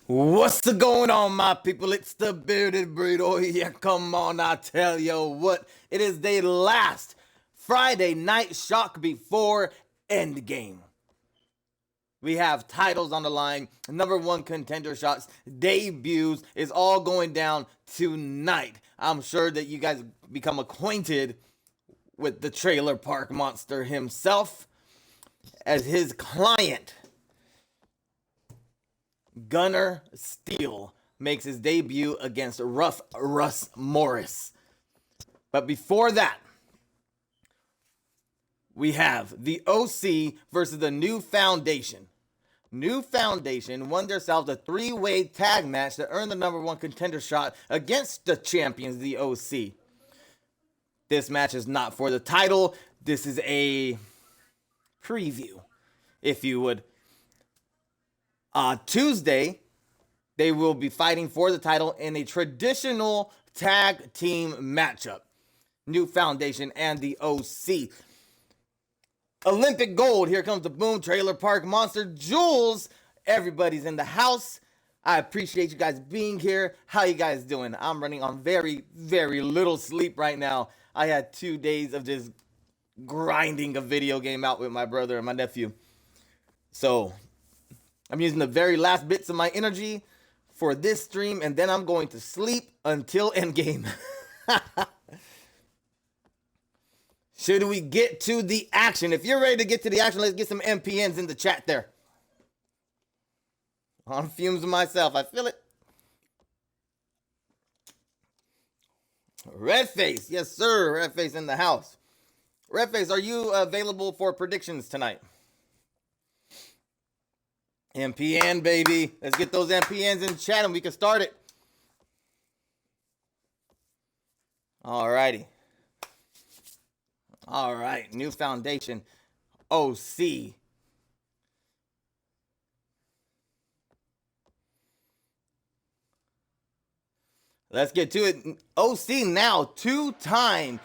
What's going on, my people? It's the Bearded Breed. Oh, yeah, come on, I tell you what. It is the last Friday night shock before Endgame. We have titles on the line, number one contender shots, debuts is all going down tonight. I'm sure that you guys become acquainted with the Trailer Park Monster himself as his client. Gunner Steele makes his debut against Rough Russ Morris. But before that, we have the OC versus the New Foundation. New Foundation won themselves a three-way tag match to earn the number one contender shot against the champions, the OC. This match is not for the title. This is a preview, if you would. Tuesday, they will be fighting for the title in a traditional tag team matchup. New Foundation and the OC. Olympic gold. Here comes the Boom Trailer Park Monster. Jules, everybody's in the house. I appreciate you guys being here. How you guys doing? I'm running on very, very little sleep right now. I had 2 days of just grinding a video game out with my brother and my nephew. So I'm using the very last bits of my energy for this stream, and then I'm going to sleep until Endgame. Should we get to the action? If you're ready to get to the action, let's get some MPNs in the chat there. On fumes myself, I feel it. Redface, yes sir, Redface in the house. Redface, are you available for predictions tonight? MPN, baby. Let's get those MPNs in chat and we can start it. Alrighty. Alright, New Foundation. OC. Let's get to it. OC now, two-time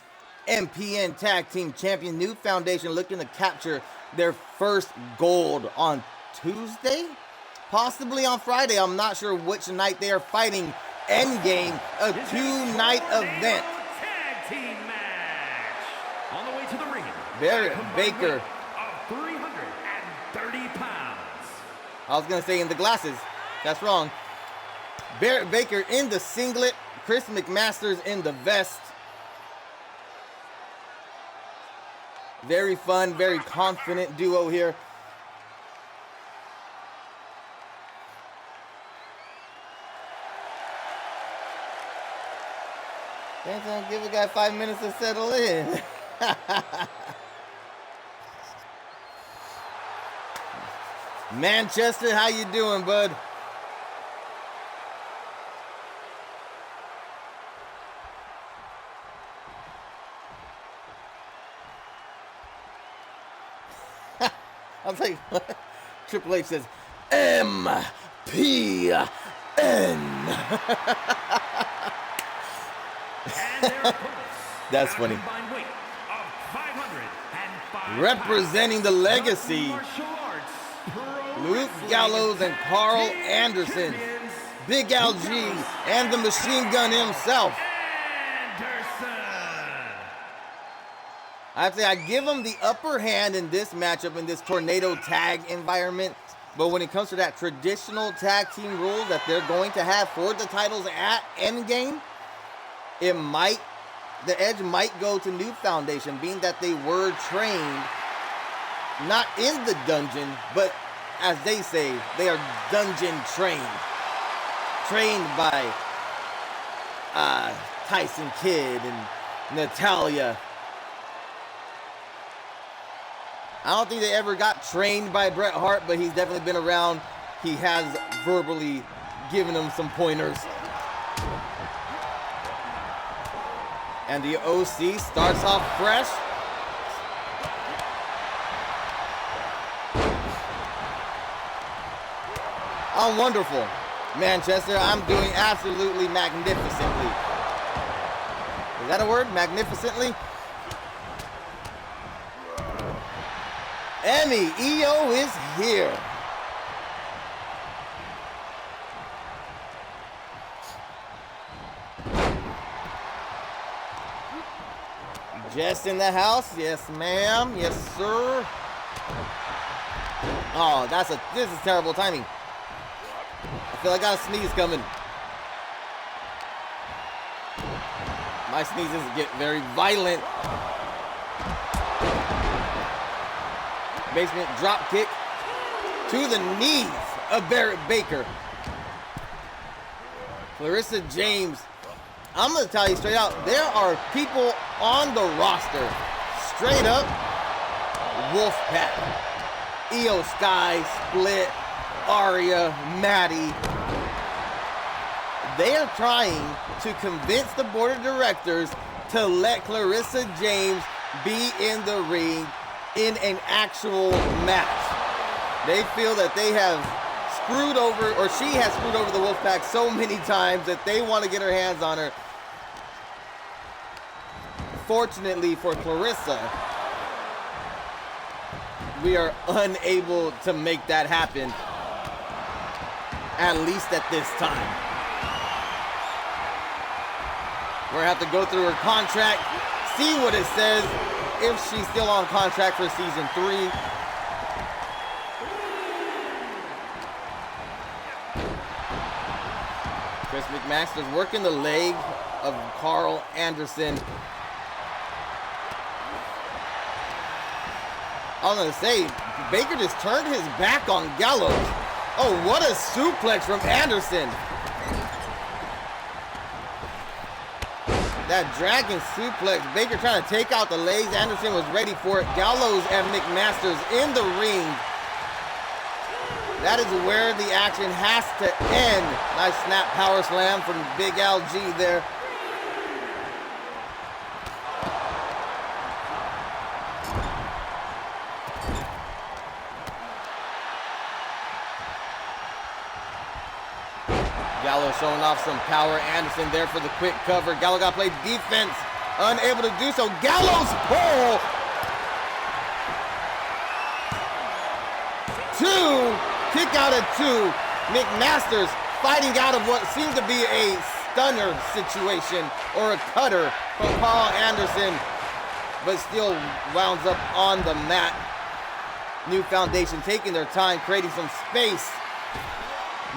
MPN Tag Team Champion. New Foundation looking to capture their first gold on Tuesday, possibly on Friday. I'm not sure which night they are fighting. Endgame, a two-night event. Tag team match. On the way to the ring. Barrett Baker. Of 330 pounds. I was gonna say in the glasses. That's wrong. Barrett Baker in the singlet. Chris McMasters in the vest. Very fun, very confident duo here. Give a guy 5 minutes to settle in. Manchester, how you doing, bud? I'm like, what? Triple H says, MPN. That's funny. Representing the legacy, Luke Gallows and Carl Anderson, Big Al G, and the Machine Gun himself. I'd say I give them the upper hand in this matchup, in this tornado tag environment. But when it comes to that traditional tag team rule that they're going to have for the titles at Endgame, the edge might go to New Foundation, being that they were trained not in the dungeon, but as they say, they are dungeon trained. Trained by Tyson Kidd and Natalia. I don't think they ever got trained by Bret Hart, but he's definitely been around. He has verbally given them some pointers. And the OC starts off fresh. Oh, wonderful. Manchester, I'm doing absolutely magnificently. Is that a word? Magnificently? Emmy EO is here. Jess in the house. Yes, ma'am. Yes, sir. Oh, this is terrible timing. I feel like I got a sneeze coming. My sneezes get very violent. Basement drop kick to the knees of Barrett Baker. Clarissa James, I'm going to tell you straight out, there are people on the roster, straight up, Wolfpack. Io Sky, Split, Aria, Maddie. They are trying to convince the board of directors to let Clarissa James be in the ring in an actual match. They feel that they have screwed over, or she has screwed over the Wolfpack so many times that they want to get her hands on her. Fortunately for Clarissa, we are unable to make that happen, at least at this time. We're gonna have to go through her contract, see what it says, if she's still on contract for season 3. Chris McMaster's working the leg of Carl Anderson. I was gonna say, Baker just turned his back on Gallows. Oh, what a suplex from Anderson. That dragon suplex, Baker trying to take out the legs. Anderson was ready for it. Gallows and McMaster's in the ring. That is where the action has to end. Nice snap power slam from Big LG there. Gallo showing off some power. Anderson there for the quick cover. Gallo got to play defense. Unable to do so. Gallows pull. 2. Kick out at 2. McMaster's fighting out of what seemed to be a stunner situation or a cutter from Carl Anderson, but still wounds up on the mat. New Foundation taking their time, creating some space.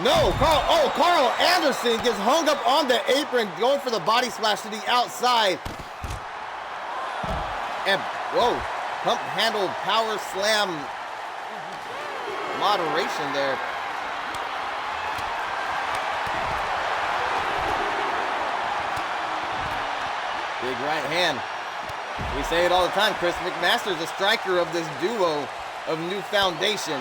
No, Carl Anderson gets hung up on the apron, going for the body splash to the outside. And, whoa, pump handle power slam. Moderation there. Big right hand. We say it all the time, Chris McMaster's the striker of this duo of New Foundation.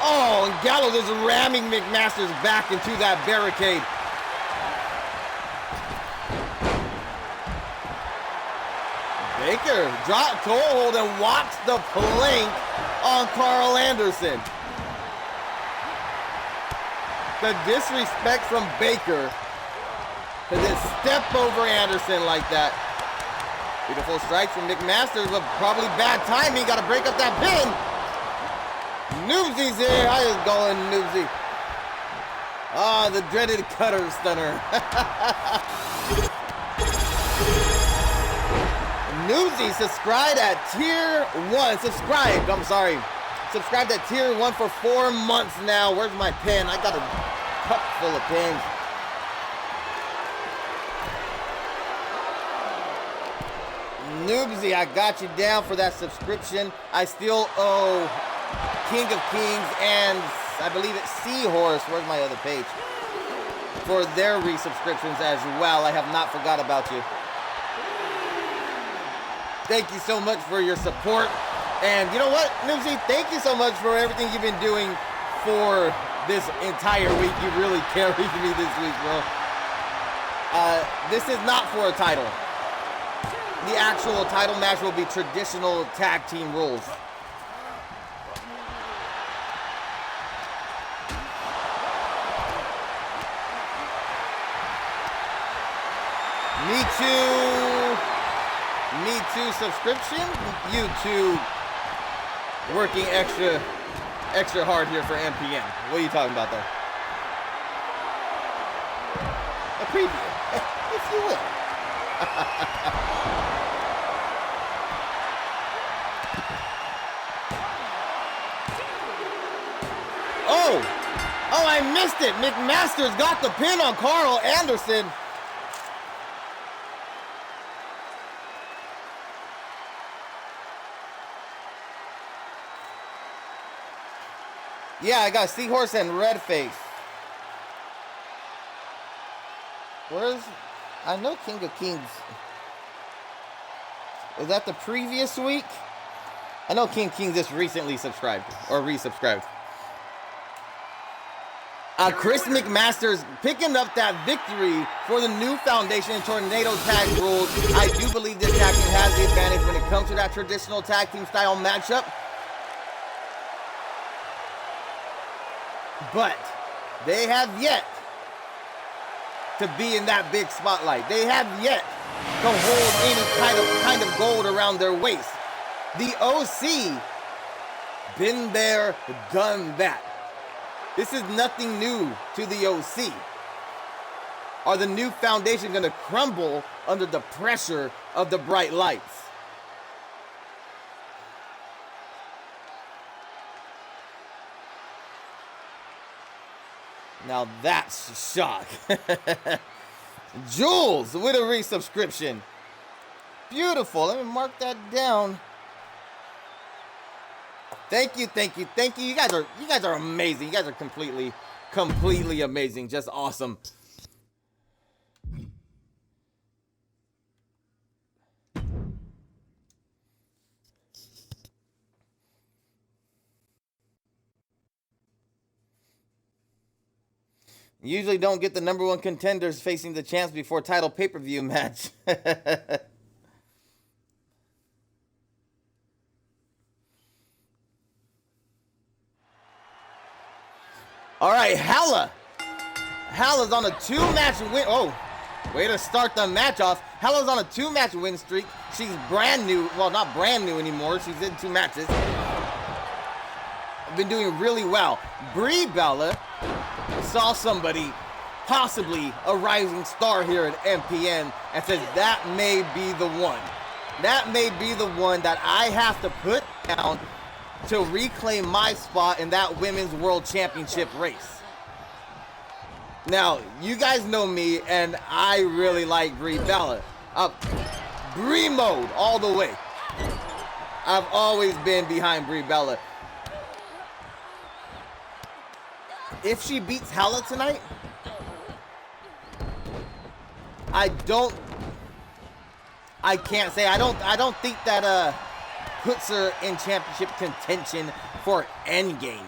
Oh, and Gallows is ramming McMaster's back into that barricade. Baker drop toe hold and walks the plank on Carl Anderson. The disrespect from Baker to just step over Anderson like that. Beautiful strikes from McMaster, but probably bad timing. Got to break up that pin. Noobsy's here. I is going Noobsy. Ah, the dreaded cutter stunner. Noobsy subscribed at tier 1. Subscribed at tier 1 for 4 months now. Where's my pen? I got a cup full of pens. Noobsy, I got you down for that subscription. I still owe King of Kings and I believe it's Seahorse. Where's my other page? For their resubscriptions as well. I have not forgot about you. Thank you so much for your support. And you know what, Noobsy? Thank you so much for everything you've been doing for this entire week. You really carried me this week, bro. This is not for a title. The actual title match will be traditional tag team rules. Me Too subscription, YouTube working extra extra hard here for MPN. What are you talking about, though? A preview, if you will. Oh, I missed it. McMaster's got the pin on Carl Anderson. Yeah, I got Seahorse and Redface. Where's... I know King of Kings. Was that the previous week? I know King of Kings just recently subscribed. Or resubscribed. Chris McMaster's picking up that victory for the new Foundation and Tornado Tag rules. I do believe this tag team has the advantage when it comes to that traditional tag team style matchup. But they have yet to be in that big spotlight. They have yet to hold any kind of gold around their waist. The OC, been there, done that. This is nothing new to the OC. Are the new Foundation going to crumble under the pressure of the bright lights? Now that's a shock. Jules with a resubscription. Beautiful. Let me mark that down. Thank you, thank you, thank you. You guys are amazing. You guys are completely amazing. Just awesome. Usually don't get the number one contenders facing the champs before title pay-per-view match. All right, Hala's on a 2-match win. Oh, way to start the match off. Hala's on a 2-match win streak. She's brand new. Well, not brand new anymore. She's in 2 matches. Been doing really well. Brie Bella saw somebody, possibly a rising star here at MPN, and says that may be the one. That may be the one that I have to put down to reclaim my spot in that women's world championship race. Now, you guys know me, and I really like Brie Bella. Brie mode all the way. I've always been behind Brie Bella. If she beats Hala tonight, I can't say. I don't think that puts her in championship contention for Endgame.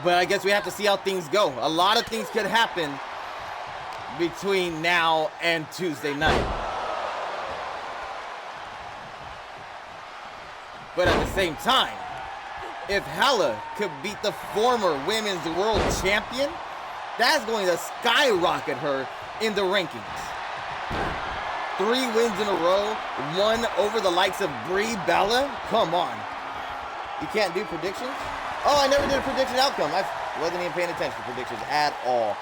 But I guess we have to see how things go. A lot of things could happen between now and Tuesday night. But at the same time, if Hala could beat the former women's world champion, that's going to skyrocket her in the rankings. 3 wins in a row, 1 over the likes of Brie Bella. Come on. You can't do predictions? Oh, I never did a prediction outcome. I wasn't even paying attention to predictions at all.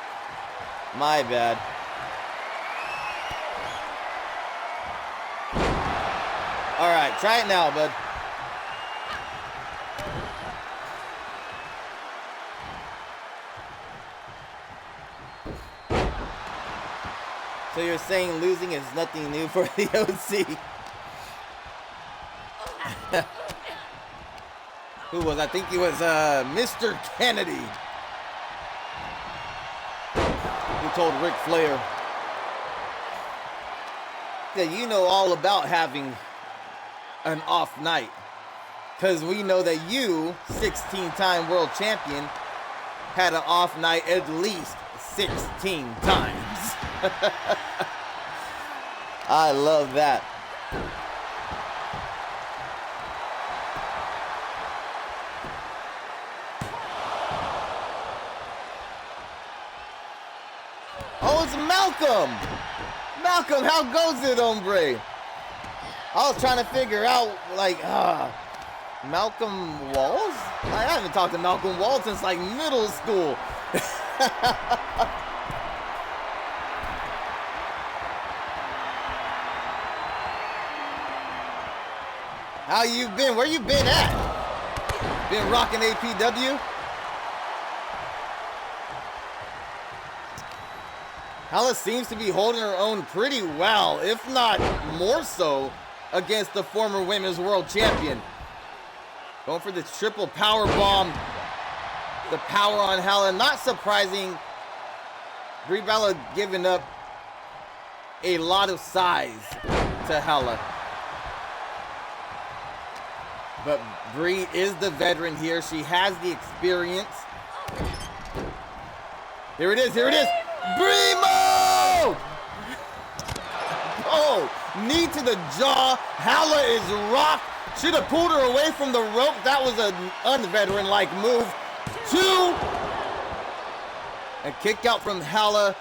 My bad. All right, try it now, bud. So you're saying losing is nothing new for the OC? Who was? I think he was Mr. Kennedy. Who told Ric Flair that you know all about having an off night. Because we know that you, 16-time world champion, had an off night at least 16 times. I love that. Oh, it's Malcolm! Malcolm, how goes it, hombre? I was trying to figure out, like, Malcolm Walls? I haven't talked to Malcolm Walls since, like, middle school. How you been? Where you been at? Been rocking APW? Hala seems to be holding her own pretty well, if not more so, against the former women's world champion. Going for the triple power bomb. The power on Hala. Not surprising. Brie Bella giving up a lot of size to Hala. But Brie is the veteran here. She has the experience. Here it is. Here it is. Brimo! Oh, knee to the jaw. Hala is rocked. Should have pulled her away from the rope. That was an unveteran-like move. 2. A kick out from Hala.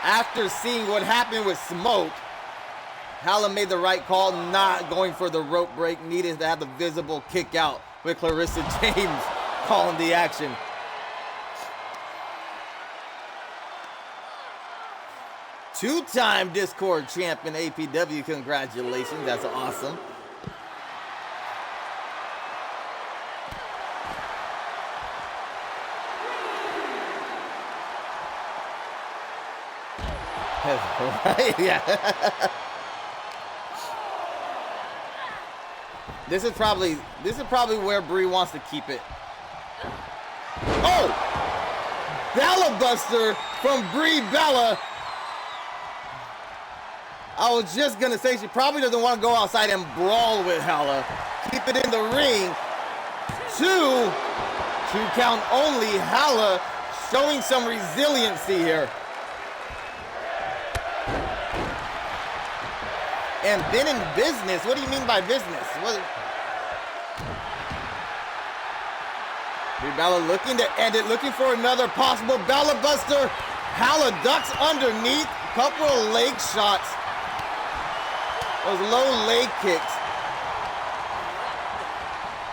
After seeing what happened with Smoke, Hala made the right call, not going for the rope break, needing to have the visible kick out with Clarissa James calling the action. Two-time Discord champion APW, congratulations, that's awesome. Right? Yeah. This is probably where Brie wants to keep it. Oh! Bella Buster from Brie Bella. I was just gonna say she probably doesn't want to go outside and brawl with Hala. Keep it in the ring. 2 count only. Hala showing some resiliency here. And been in business. What do you mean by business? Brie Bella looking to end it, looking for another possible Bella Buster. Hala ducks underneath. Couple of leg shots. Those low leg kicks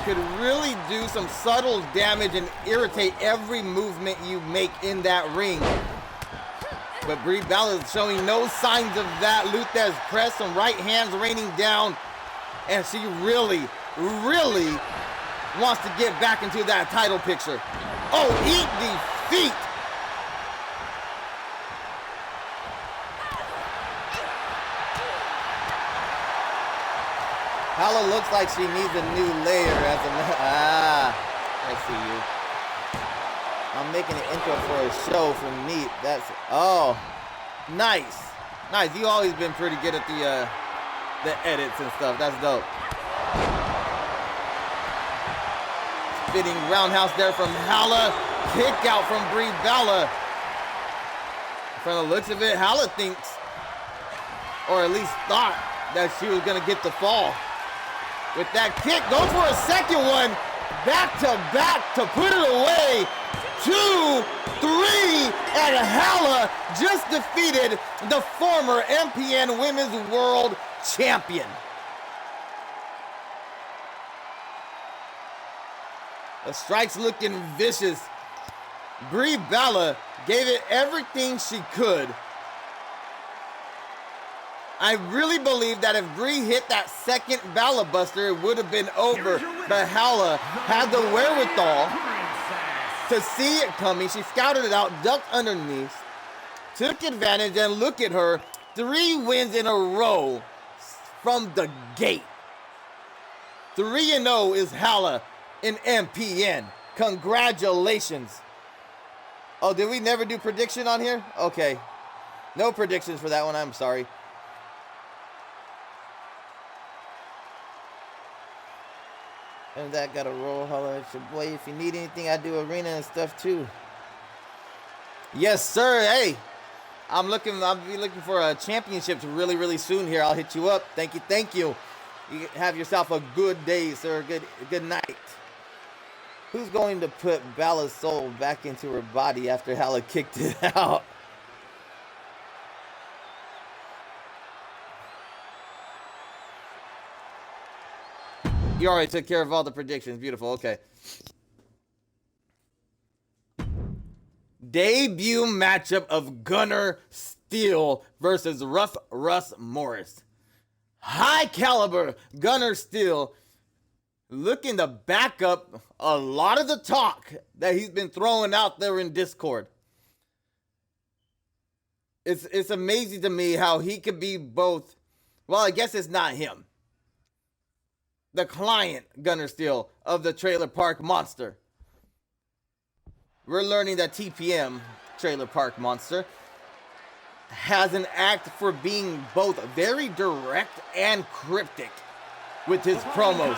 could really do some subtle damage and irritate every movement you make in that ring. But Brie Bella is showing no signs of that. Luthez press, some right hands raining down. And she really, really wants to get back into that title picture. Oh, eat defeat. Hala looks like she needs a new layer as I see you. I'm making an intro for a show for Neat. That's, oh, nice. Nice, you always been pretty good at the edits and stuff. That's dope. Spinning roundhouse there from Hala. Kick out from Brie Bella. From the looks of it, Hala thinks, or at least thought, that she was gonna get the fall. With that kick, go for a second one. Back to back to put it away. 2, 3, and Hala just defeated the former MPN Women's World Champion. The strike's looking vicious. Brie Bella gave it everything she could. I really believe that if Brie hit that second Bella Buster, it would have been over. But Hala had the wherewithal to see it coming. She scouted it out, ducked underneath, took advantage, and look at her. 3 wins in a row from the gate. 3-0 is Hala in MPN. Congratulations. Oh, did we never do prediction on here? Okay. No predictions for that one, I'm sorry. And that got a roll. Holla at your boy. If you need anything, I do arena and stuff too. Yes, sir. Hey, I'll be looking for a championship really, really soon here. I'll hit you up. Thank you, thank you. You have yourself a good day, sir. Good night. Who's going to put Bella's soul back into her body after Hala kicked it out? You already took care of all the predictions. Beautiful. Okay. Debut matchup of Gunner Steele versus Rough Russ Morris. High caliber Gunner Steele looking to back up a lot of the talk that he's been throwing out there in Discord. It's amazing to me how he could be both. Well, I guess it's not him. The client, Gunner Steele, of the Trailer Park Monster. We're learning that TPM, Trailer Park Monster, has an act for being both very direct and cryptic with his promos.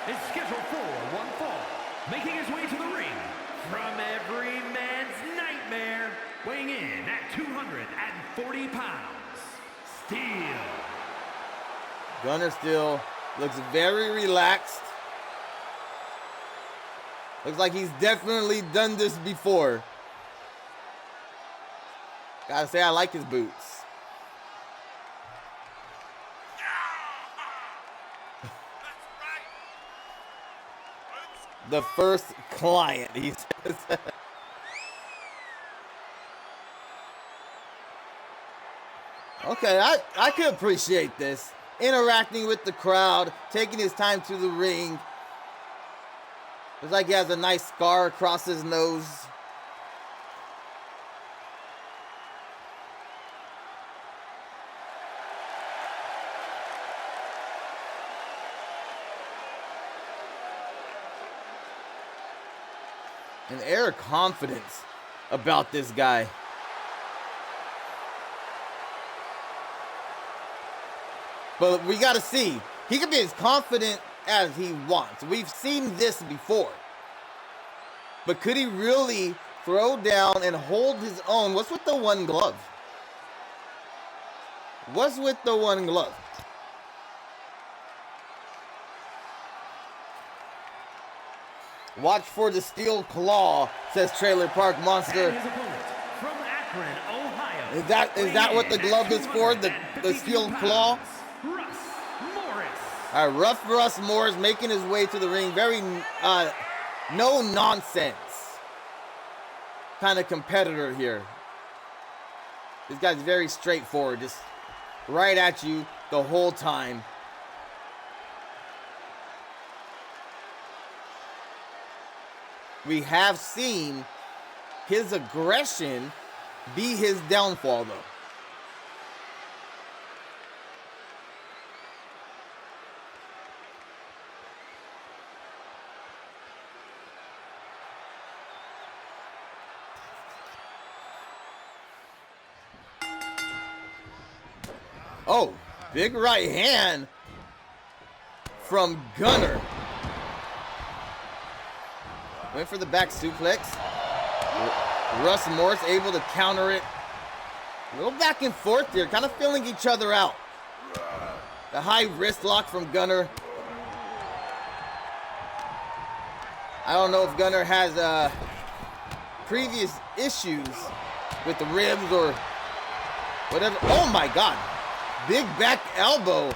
Is scheduled for one fall, making his way to the ring from every man's nightmare, weighing in at 240 pounds, Steele. Gunner Steele looks very relaxed. Looks like he's definitely done this before. Gotta say, I like his boots. The first client, he says. Okay, I could appreciate this. Interacting with the crowd, taking his time to the ring. Looks like he has a nice scar across his nose. An air of confidence about this guy. But we got to see. He can be as confident as he wants. We've seen this before. But could he really throw down and hold his own? What's with the one glove? What's with the one glove? Watch for the steel claw, says Trailer Park Monster. And his opponent from Akron, Ohio. Is that what the glove is for? The steel claw? Russ Morris. All right, Rough Russ Morris making his way to the ring. Very no nonsense kind of competitor here. This guy's very straightforward, just right at you the whole time. We have seen his aggression be his downfall, though. Oh, big right hand from Gunner. Went for the back suplex. Russ Morris able to counter it. A little back and forth here, kind of feeling each other out. The high wrist lock from Gunner. I don't know if Gunner has previous issues with the ribs or whatever. Oh my God. Big back elbow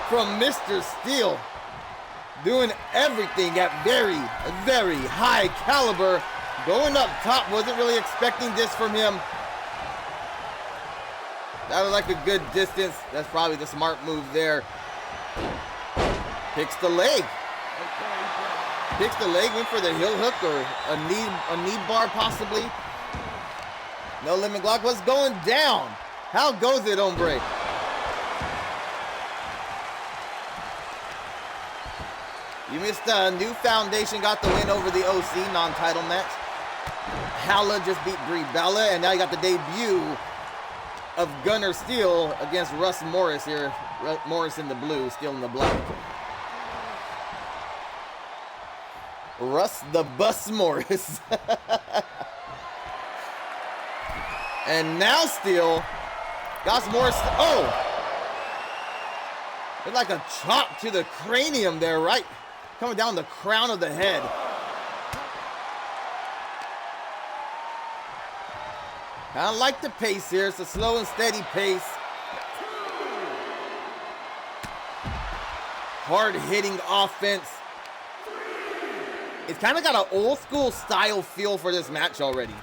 from Mr. Steele. Doing everything at very, very high caliber. Going up top, wasn't really expecting this from him. That was like a good distance. That's probably the smart move there. Picks the leg. Picks the leg, went for the heel hook or a knee bar possibly. No limit lock. What's going down? How goes it, hombre? You missed New Foundation, got the win over the OC non-title match. Hala just beat Brie Bella, and now you got the debut of Gunner Steele against Russ Morris here. Morris in the blue, Steele in the black. Russ the Bus Morris. And now Steele got Morris. Oh! It's like a chop to the cranium there, right? Coming down the crown of the head. Kind of like the pace here. It's a slow and steady pace. hard-hitting offense. It's kind of got an old-school style feel for this match already.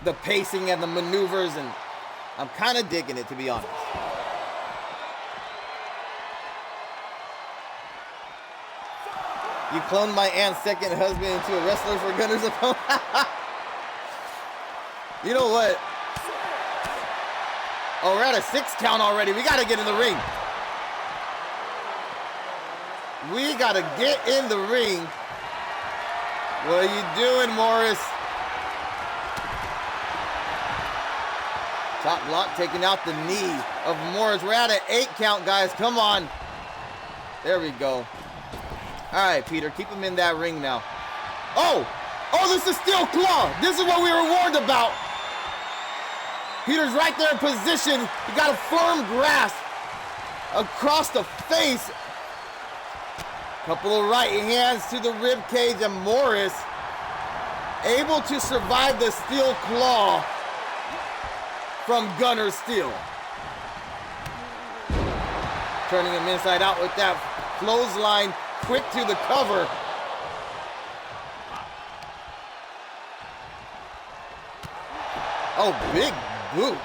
The pacing and the maneuvers, and I'm kind of digging it, to be honest. You cloned my aunt's second husband into a wrestler for Gunner's opponent. You know what? Oh, we're at a 6 count already. We got to get in the ring. We got to get in the ring. What are you doing, Morris? Top block taking out the knee of Morris. We're at an 8 count, guys. Come on. There we go. All right, Peter, keep him in that ring now. Oh, this is steel claw. This is what we were warned about. Peter's right there in position. He got a firm grasp across the face. Couple of right hands to the rib cage, and Morris able to survive the steel claw from Gunner Steel. Turning him inside out with that clothesline. Quick to the cover. Oh, big boot.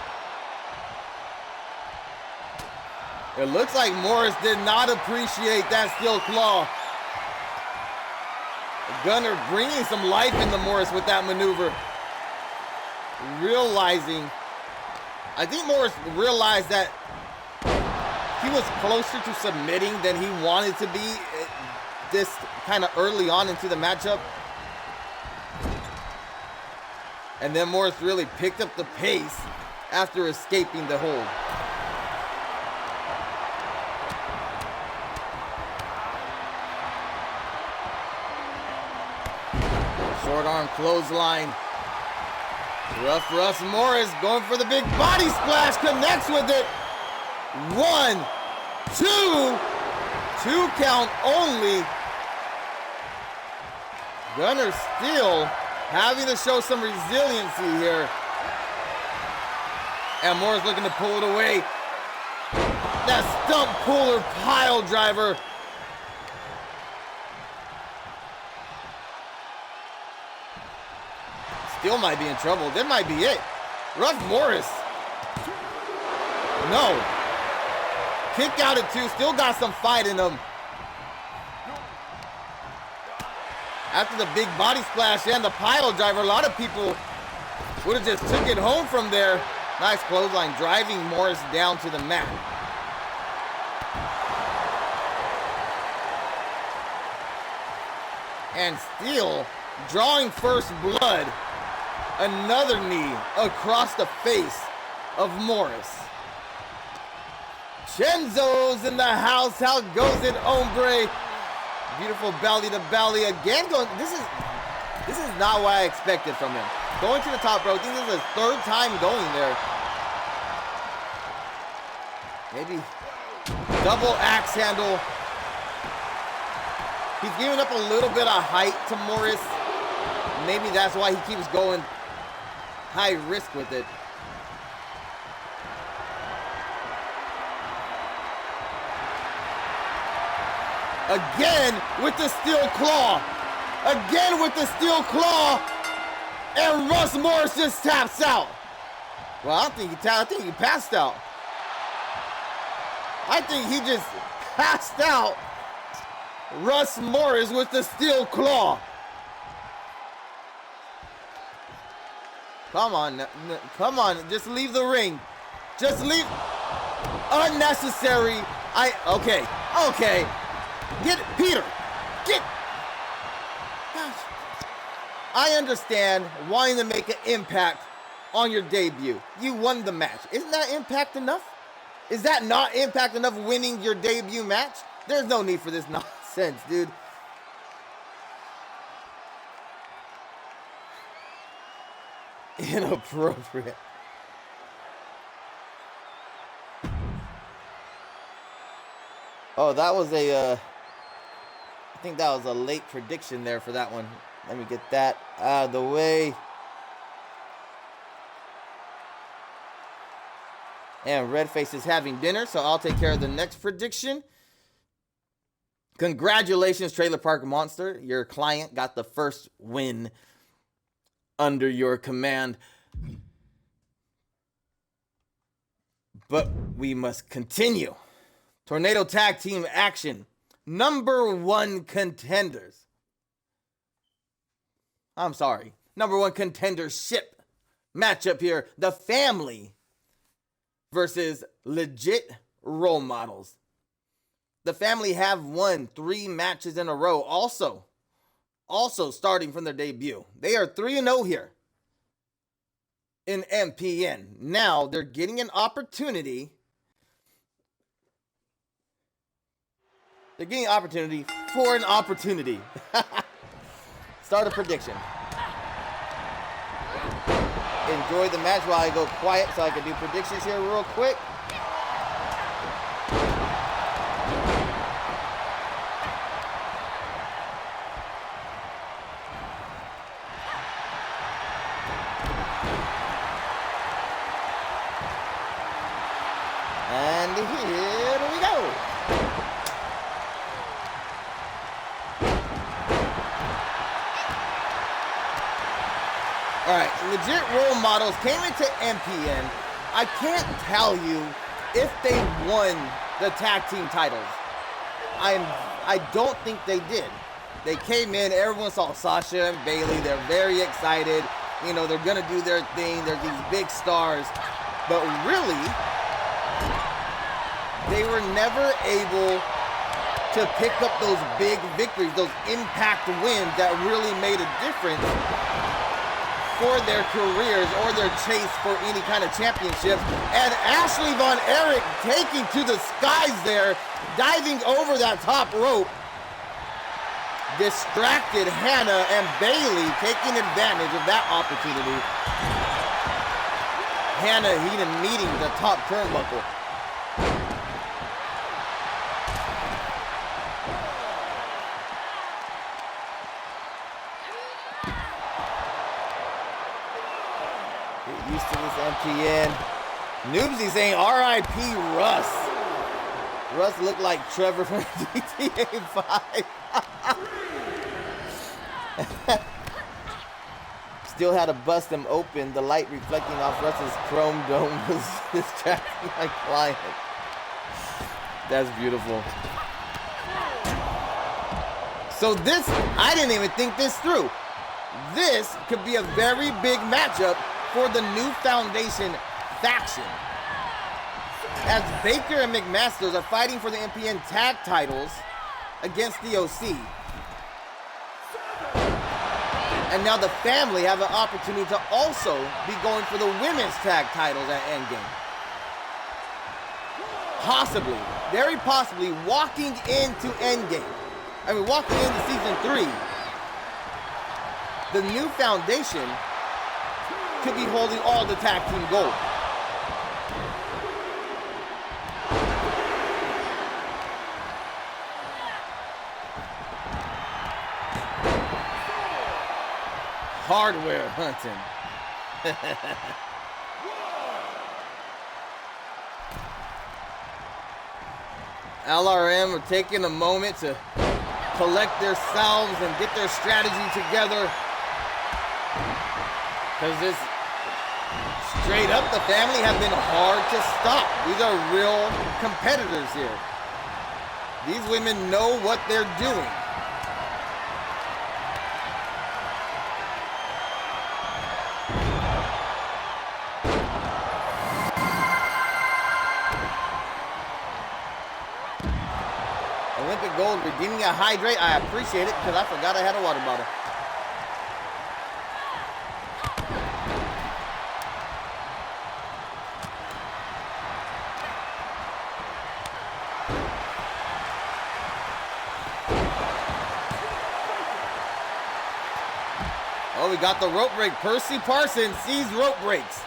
It looks like Morris did not appreciate that steel claw. Gunner bringing some life into Morris with that maneuver. Realizing, I think Morris realized that he was closer to submitting than he wanted to be this kind of early on into the matchup. And then Morris really picked up the pace after escaping the hold. Short arm clothesline. Rough Russ Morris going for the big body splash, connects with it. 1, 2, 2 count only. Gunner Steel having to show some resiliency here. And Morris looking to pull it away. That stump puller pile driver. Steel might be in trouble. That might be it. Rough Morris. No. Kick out at 2. Still got some fight in him. After the big body splash and the pile driver, a lot of people would have just took it home from there. Nice clothesline, driving Morris down to the mat. And Steel drawing first blood. Another knee across the face of Morris. Chenzo's in the house. How goes it, hombre? Beautiful belly to belly again. This is not what I expected from him. Going to the top rope. I think this is his 3rd time going there. Maybe double axe handle. He's giving up a little bit of height to Morris. Maybe that's why he keeps going high risk with it. Again with the steel claw. Again with the steel claw. And Russ Morris just taps out. Well, I think he passed out. I think he just passed out. Russ Morris with the steel claw. Come on, come on, just leave the ring. Just leave. Unnecessary. Okay. Get Peter. Get. Gosh. I understand wanting to make an impact on your debut. You won the match. Isn't that impact enough? Is that not impact enough, winning your debut match? There's no need for this nonsense, dude. Inappropriate. Oh, that was I think that was a late prediction there for that one. Let me get that out of the way. And Redface is having dinner, so I'll take care of the next prediction. Congratulations, Trailer Park Monster. Your client got the first win under your command. But we must continue. Tornado Tag Team action. Number 1 contenders. I'm sorry. Number 1 contendership matchup here. The Family versus Legit Role Models. The Family have won 3 matches in a row. Also starting from their debut. They are 3-0 here in MPN. Now they're getting an opportunity. They're getting an opportunity for an opportunity. Start a prediction. Enjoy the match while I go quiet so I can do predictions here real quick. And here we go. All right, Legit Role Models came into MPN. I can't tell you if they won the tag team titles. I don't think they did. They came in, everyone saw Sasha and Bailey. They're very excited. You know, they're gonna do their thing. They're these big stars. But really, they were never able to pick up those big victories, those impact wins that really made a difference for their careers or their chase for any kind of championships. And Ashley Von Erich taking to the skies there, diving over that top rope. Distracted Hannah, and Bailey taking advantage of that opportunity. Hannah Heenan meeting the top turnbuckle. Get used to this MPN. Noobsy saying R.I.P. Russ. Russ looked like Trevor from GTA 5. Still had to bust him open. The light reflecting off Russ's chrome dome was distracting my client. That's beautiful. So this, I didn't even think this through. This could be a very big matchup for the new Foundation faction. As Baker and McMasters are fighting for the MPN tag titles against the OC. And now the Family have an opportunity to also be going for the women's tag titles at Endgame. Possibly, very possibly, walking into Endgame. I mean, walking into Season 3. The new Foundation could be holding all the tag team gold. Hardware hunting. LRM are taking a moment to collect themselves and get their strategy together. Because this, straight up, the Family have been hard to stop. These are real competitors here. These women know what they're doing. Olympic Gold redeeming a hydrate. I appreciate it because I forgot I had a water bottle. Oh, we got the rope break. Percy Parsons sees rope breaks.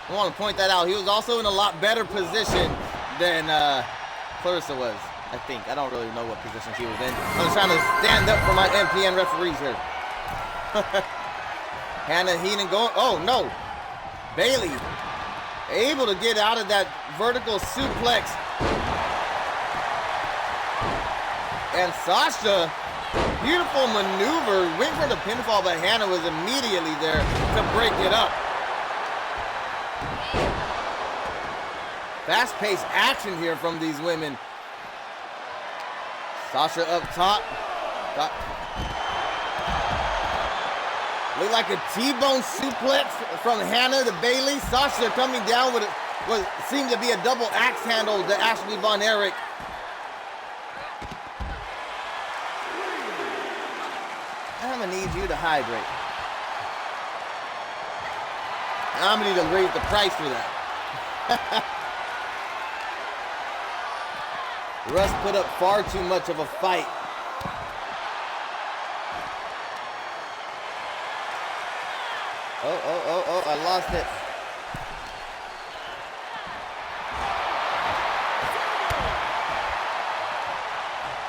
I want to point that out. He was also in a lot better position than Clarissa was. I think. I don't really know what position she was in. I was trying to stand up for my MPN referees here. Hannah Heenan going. Oh, no. Bailey able to get out of that vertical suplex. And Sasha, beautiful maneuver, went for the pinfall, but Hannah was immediately there to break it up. Fast-paced action here from these women. Sasha up top. Looked like a T-bone suplex from Hannah to Bailey. Sasha coming down with what seemed to be a double axe handle to Ashley Von Erich. I'm gonna need you to hydrate. I'm gonna need to raise the price for that. Russ put up far too much of a fight. Oh, I lost it.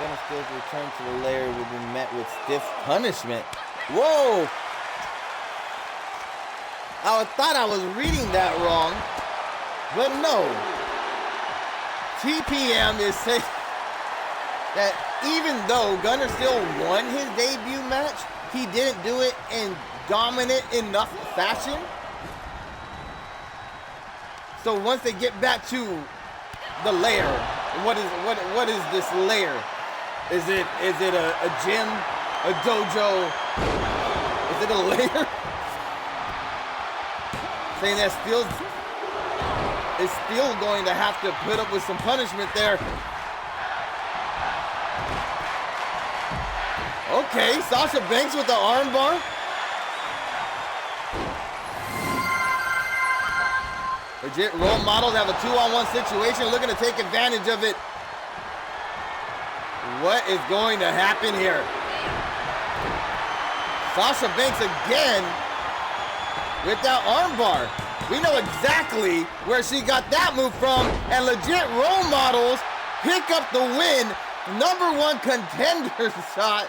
Gonna still return to the lair will be met with stiff punishment. Whoa! I thought I was reading that wrong, but no. TPM is saying that even though Gunner still won his debut match, he didn't do it in dominant enough fashion. So once they get back to the lair, what is this lair? Is it a gym, a dojo? Is it a lair? Saying that Steele is still going to have to put up with some punishment there. Okay, Sasha Banks with the armbar. Legit role models have a 2-on-1 situation, looking to take advantage of it. What is going to happen here? Sasha Banks again with that armbar. We know exactly where she got that move from, and legit role models pick up the win. #1 contender shot.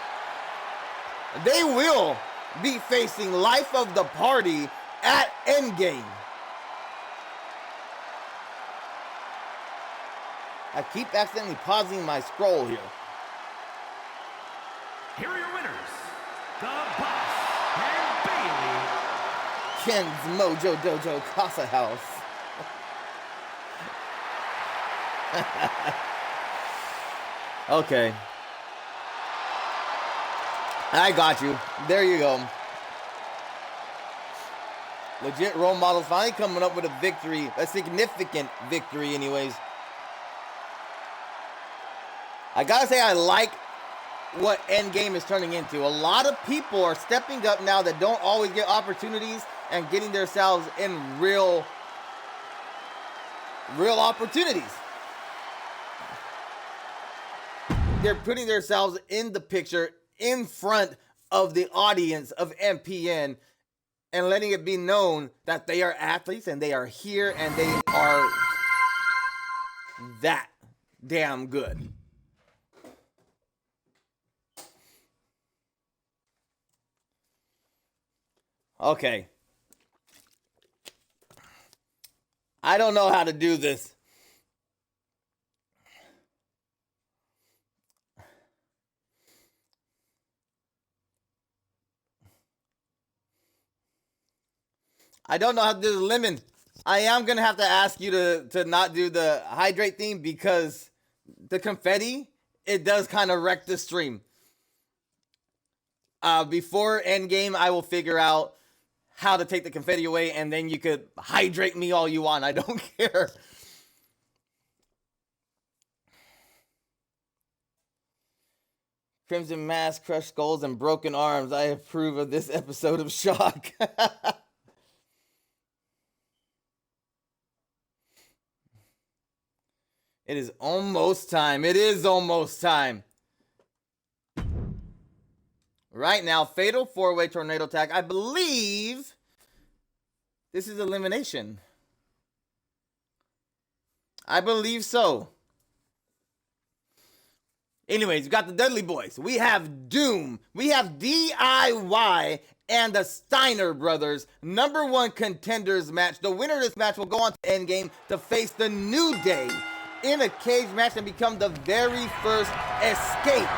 They will be facing Life of the Party at Endgame. I keep accidentally pausing my scroll here. Here are your winners, The Boss and Bailey. Ken's Mojo Dojo Casa House. Okay. I got you. There you go. Legit role models finally coming up with a victory, a significant victory anyways. I gotta say, I like what Endgame is turning into. A lot of people are stepping up now that don't always get opportunities and getting themselves in real opportunities. They're putting themselves in the picture in front of the audience of MPN and letting it be known that they are athletes and they are here and they are that damn good. Okay. I don't know how to do this. I don't know how to do the lemon. I am going to have to ask you to not do the hydrate theme because the confetti, it does kind of wreck the stream. Before Endgame, I will figure out how to take the confetti away, and then you could hydrate me all you want. I don't care. Crimson Mask, crushed skulls, and broken arms. I approve of this episode of Shock. It is almost time. It is almost time. Right now, fatal 4-way tornado tag. I believe this is elimination. I believe so. Anyways, we got the Dudley Boys. We have Doom. We have DIY and the Steiner Brothers. #1 contenders match. The winner of this match will go on to Endgame to face the New Day in a cage match and become the very first Escape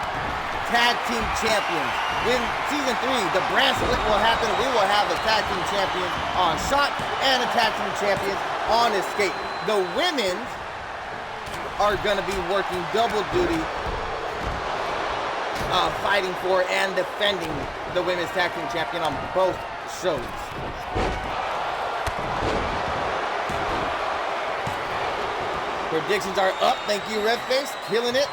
tag team champions. When season 3, the brand split will happen. We will have a tag team champion on Shock and a tag team champion on Escape. The women's are gonna be working double duty, fighting for and defending the women's tag team champion on both shows. Predictions are up. Thank you, Redface. Killing it.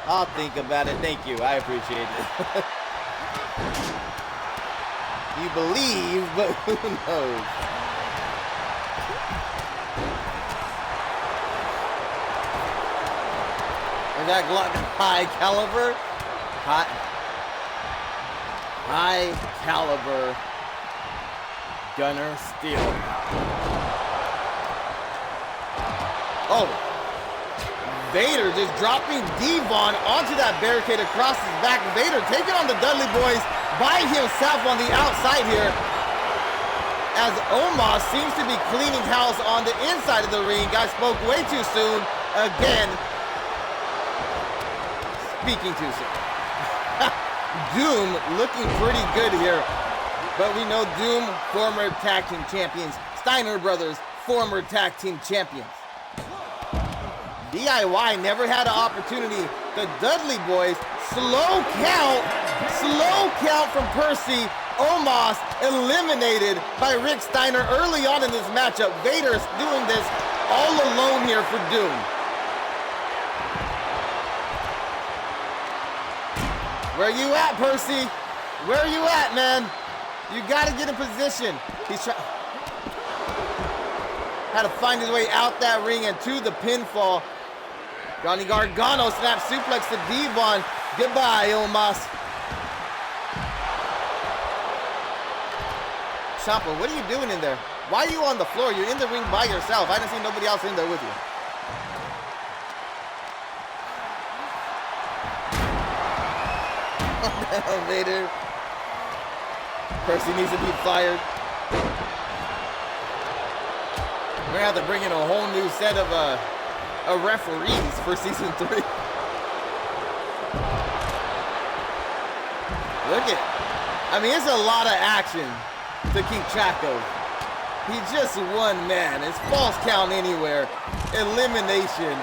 I'll think about it. Thank you. I appreciate it. You believe, but who knows? Is that high caliber? High caliber Gunner Steel. Oh, Vader just dropping Devon onto that barricade across his back. Vader taking on the Dudley Boys by himself on the outside here, as Omos seems to be cleaning house on the inside of the ring. Guy spoke way too soon. Again, speaking too soon. Doom looking pretty good here, but we know Doom, former tag team champions. Steiner Brothers, former tag team champions. DIY never had an opportunity. The Dudley Boys, slow count from Percy. Omos eliminated by Rick Steiner early on in this matchup. Vader's doing this all alone here for Doom. Where you at, Percy? Where you at, man? You gotta get in position. He's trying. Had to find his way out that ring and to the pinfall. Johnny Gargano snaps suplex to Devon. Goodbye, Omos. Ciampa, what are you doing in there? Why are you on the floor? You're in the ring by yourself. I didn't see nobody else in there with you. Vader. Percy needs to be fired. We're gonna have to bring in a whole new set of referees for season 3. Look at, I mean, it's a lot of action to keep track of. He's just one man. It's false count anywhere. Elimination.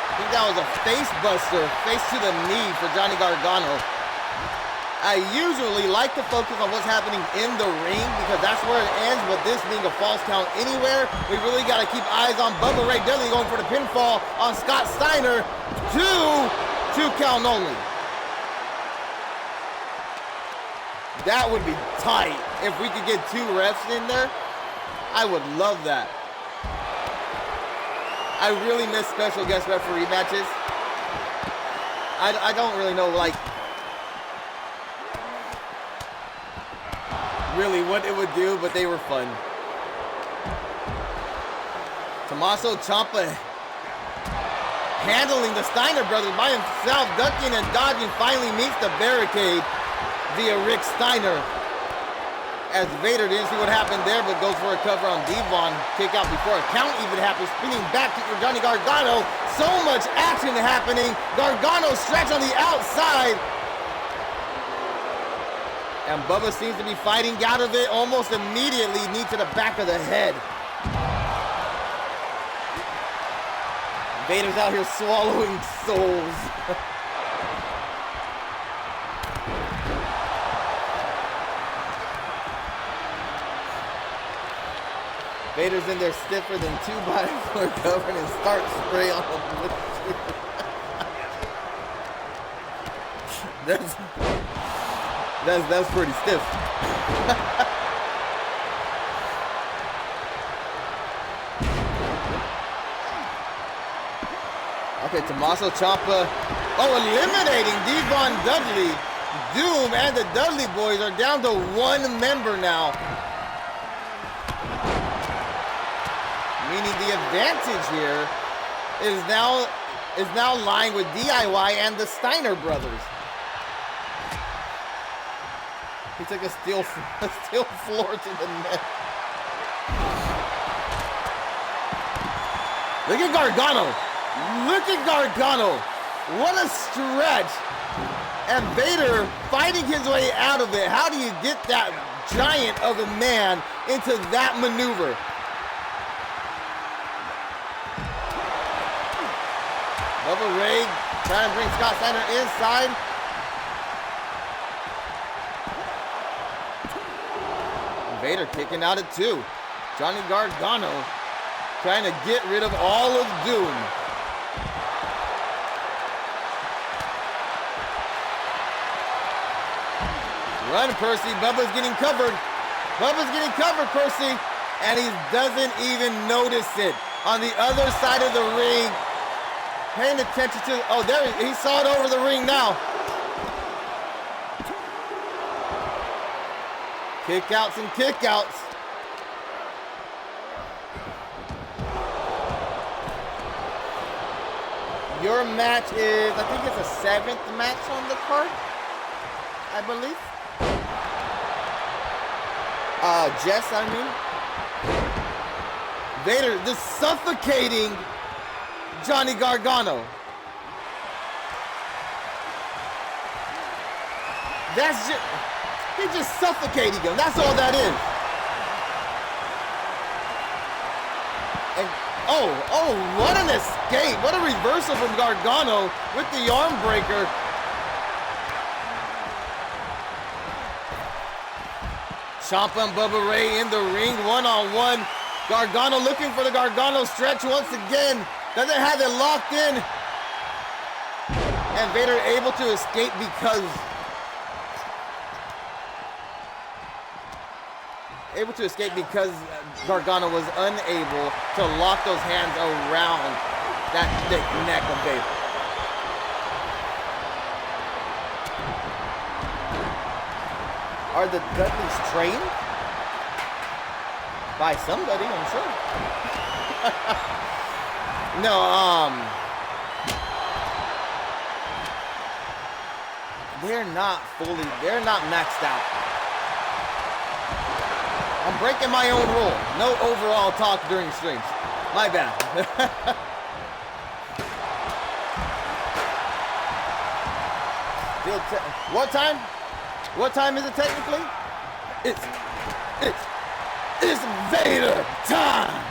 I think that was a face buster, face to the knee for Johnny Gargano. I usually like to focus on what's happening in the ring because that's where it ends, but this being a false count anywhere, we really got to keep eyes on Bubba Ray Dudley going for the pinfall on Scott Steiner. Two count only. That would be tight if we could get 2 refs in there. I would love that. I really miss special guest referee matches. I don't really know, like, really what it would do, but they were fun. Tommaso Ciampa handling the Steiner brothers by himself, ducking and dodging, finally meets the barricade via Rick Steiner. As Vader didn't see what happened there, but goes for a cover on Devon. Kick out before a count even happens, spinning back for Johnny Gargano. So much action happening. Gargano stretch on the outside. And Bubba seems to be fighting out of it almost immediately, knee to the back of the head. Vader's out here swallowing souls. Vader's in there stiffer than 2x4 cover and starts spray on him. That's pretty stiff. Okay, Tommaso Ciampa, eliminating Devon Dudley. Doom and the Dudley Boys are down to 1 member now. Meaning the advantage here is now lying with DIY and the Steiner brothers. took a steel floor to the net. Look at Gargano. Look at Gargano. What a stretch. And Vader fighting his way out of it. How do you get that giant of a man into that maneuver? Bubba Ray trying to bring Scott Steiner inside. Vader kicking out at 2. Johnny Gargano trying to get rid of all of Doom. Run, Percy. Bubba's getting covered. Bubba's getting covered, Percy. And he doesn't even notice it. On the other side of the ring, paying attention to, oh, there he saw it over the ring now. Kickouts and kickouts. Your match is, I think it's the 7th match on the card, I believe. Jess, I mean. Vader just suffocating Johnny Gargano. That's just, he's just suffocating him. That's all that is. And oh, what an escape. What a reversal from Gargano with the arm breaker. Ciampa and Bubba Ray in the ring, one-on-one. Gargano looking for the Gargano stretch once again. Doesn't have it locked in. And Vader able to escape because Gargano was unable to lock those hands around that thick neck of Vader. Are the Dudleys trained? By somebody, I'm sure. No, they're not maxed out. I'm breaking my own rule. No overall talk during streams. My bad. What time? What time is it technically? It's Vader time!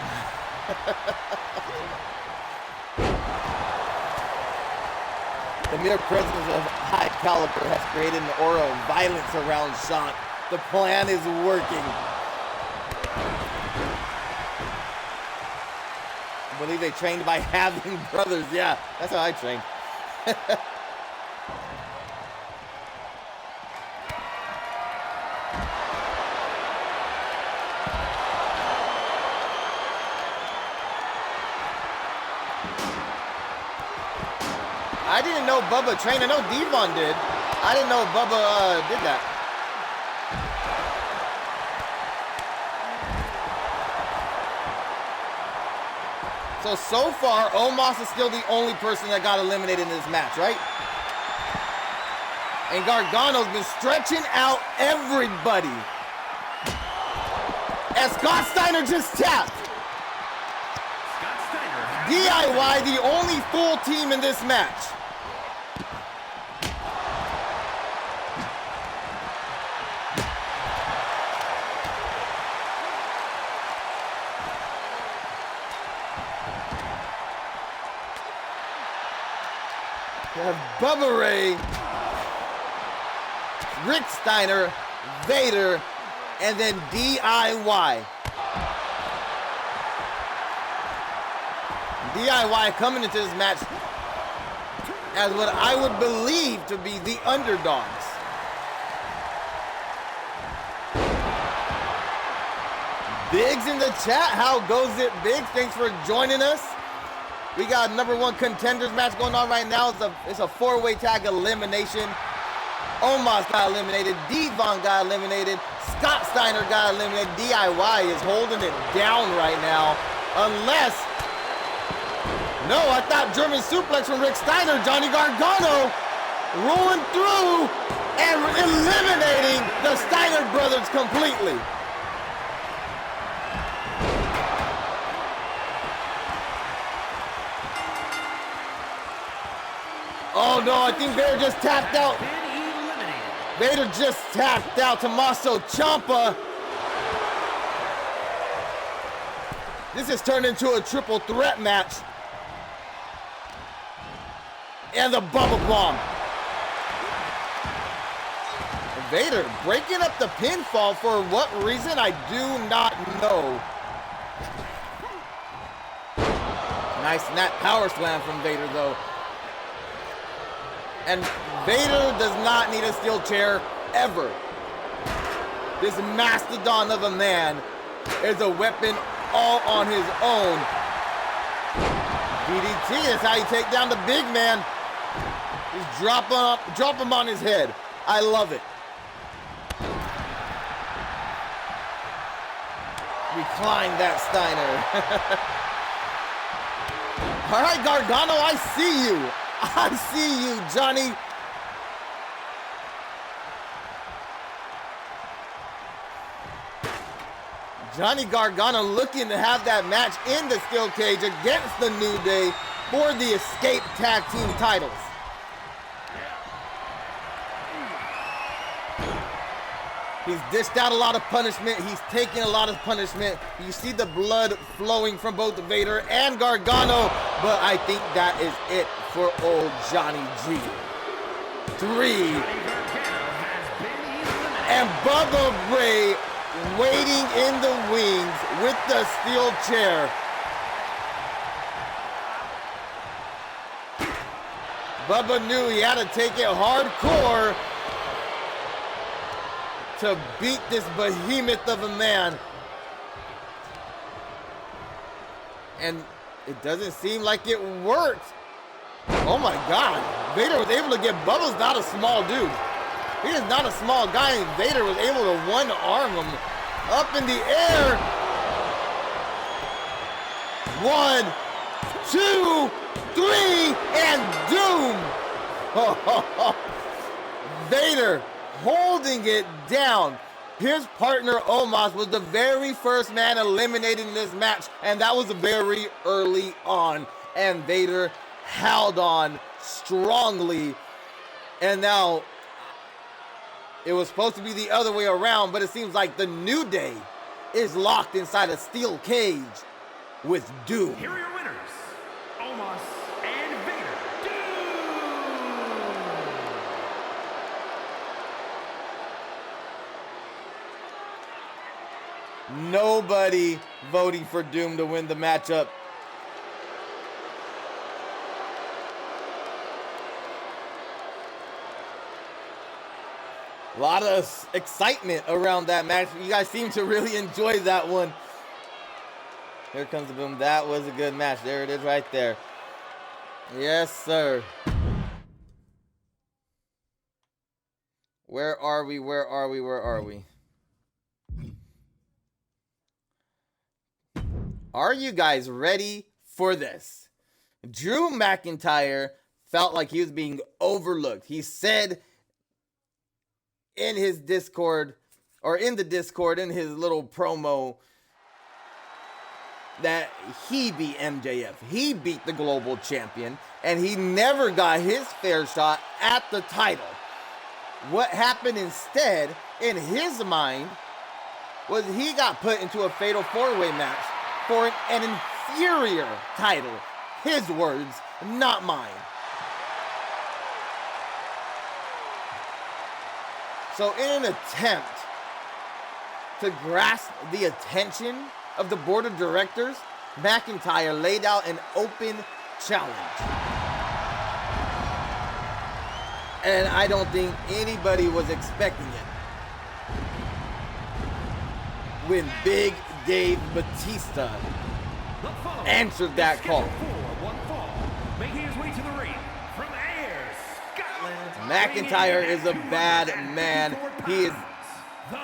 The mere presence of high caliber has created an aura of violence around Sean. The plan is working. I believe they trained by having brothers. Yeah, that's how I trained. I didn't know Bubba trained. I know Devon did. I didn't know Bubba did that. So far, Omos is still the only person that got eliminated in this match, right? And Gargano's been stretching out everybody. As Scott Steiner just tapped. DIY, the only full team in this match. We have Bubba Ray, Rick Steiner, Vader, and then DIY. DIY coming into this match as what I would believe to be the underdogs. Biggs in the chat, how goes it, Biggs? Thanks for joining us. We got #1 contenders match going on right now. It's a 4-way tag elimination. Omos got eliminated. Devon got eliminated. Scott Steiner got eliminated. DIY is holding it down right now. Unless, no, I thought German suplex from Rick Steiner. Johnny Gargano rolling through. and eliminating the Steiner brothers completely. Oh no, I think Vader just tapped out. Vader just tapped out Tommaso Ciampa. This has turned into a triple threat match. And the Bubba Bomb. Vader breaking up the pinfall for what reason, I do not know. Nice snap power slam from Vader though. And Vader does not need a steel chair ever. This mastodon of a man is a weapon all on his own. DDT is how you take down the big man. Just drop him on his head. I love it. Recline that Steiner. All right, Gargano, I see you. I see you, Johnny. Johnny Gargano looking to have that match in the steel cage against the New Day for the Escape Tag Team titles. He's dished out a lot of punishment. He's taking a lot of punishment. You see the blood flowing from both Vader and Gargano, but I think that is it for old Johnny G. 3. And Bubba Ray waiting in the wings with the steel chair. Bubba knew he had to take it hardcore to beat this behemoth of a man. And it doesn't seem like it worked. Oh my God. Vader was able to get Bubba's not a small dude. He is not a small guy, and Vader was able to one-arm him up in the air. 1, 2, 3, and doom. Vader holding it down. His partner Omos was the very first man eliminated in this match, and that was very early on. And Vader held on strongly. And now it was supposed to be the other way around, but it seems like the New Day is locked inside a steel cage with Doom. Here are your winners, Omos and Vader. Doom! Nobody voting for Doom to win the matchup. A lot of excitement around that match. You guys seem to really enjoy that one. Here comes the boom. That was a good match. There it is right there. Yes, sir. Where are we? Where are we? Where are we? Are you guys ready for this? Drew McIntyre felt like he was being overlooked. He said in his Discord, or in the Discord, in his little promo, that he beat MJF. He beat the global champion, and he never got his fair shot at the title. What happened instead, in his mind, was he got put into a fatal four-way match for an inferior title. His words, not mine. So in an attempt to grasp the attention of the board of directors, McIntyre laid out an open challenge. And I don't think anybody was expecting it. When Big Dave Batista answered that call. Making his way to the ring from Ayr, Scotland. McIntyre is a bad man. He is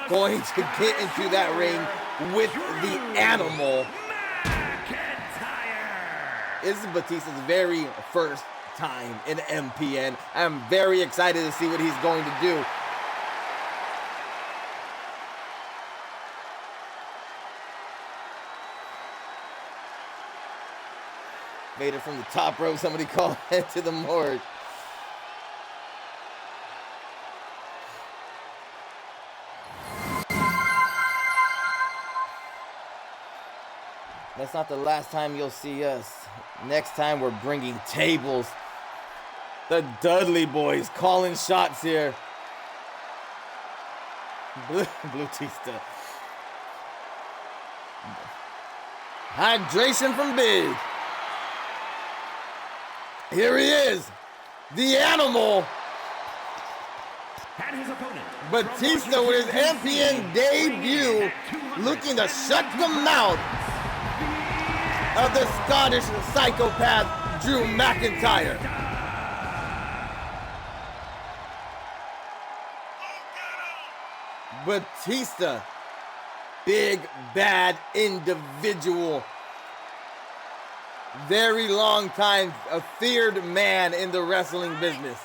going to get into that ring with the animal. This is Batista's very first time in MPN. I'm very excited to see what he's going to do. Vader from the top rope. Somebody call head to the morgue. That's not the last time you'll see us. Next time we're bringing tables. The Dudley Boys calling shots here. Blutista. Hydration from Big. Here he is, the animal. And his opponent, Batista with his MPN debut, looking to shut the mouth of the Scottish psychopath, Drew McIntyre. Batista, big, bad individual. Very long time, a feared man in the wrestling business.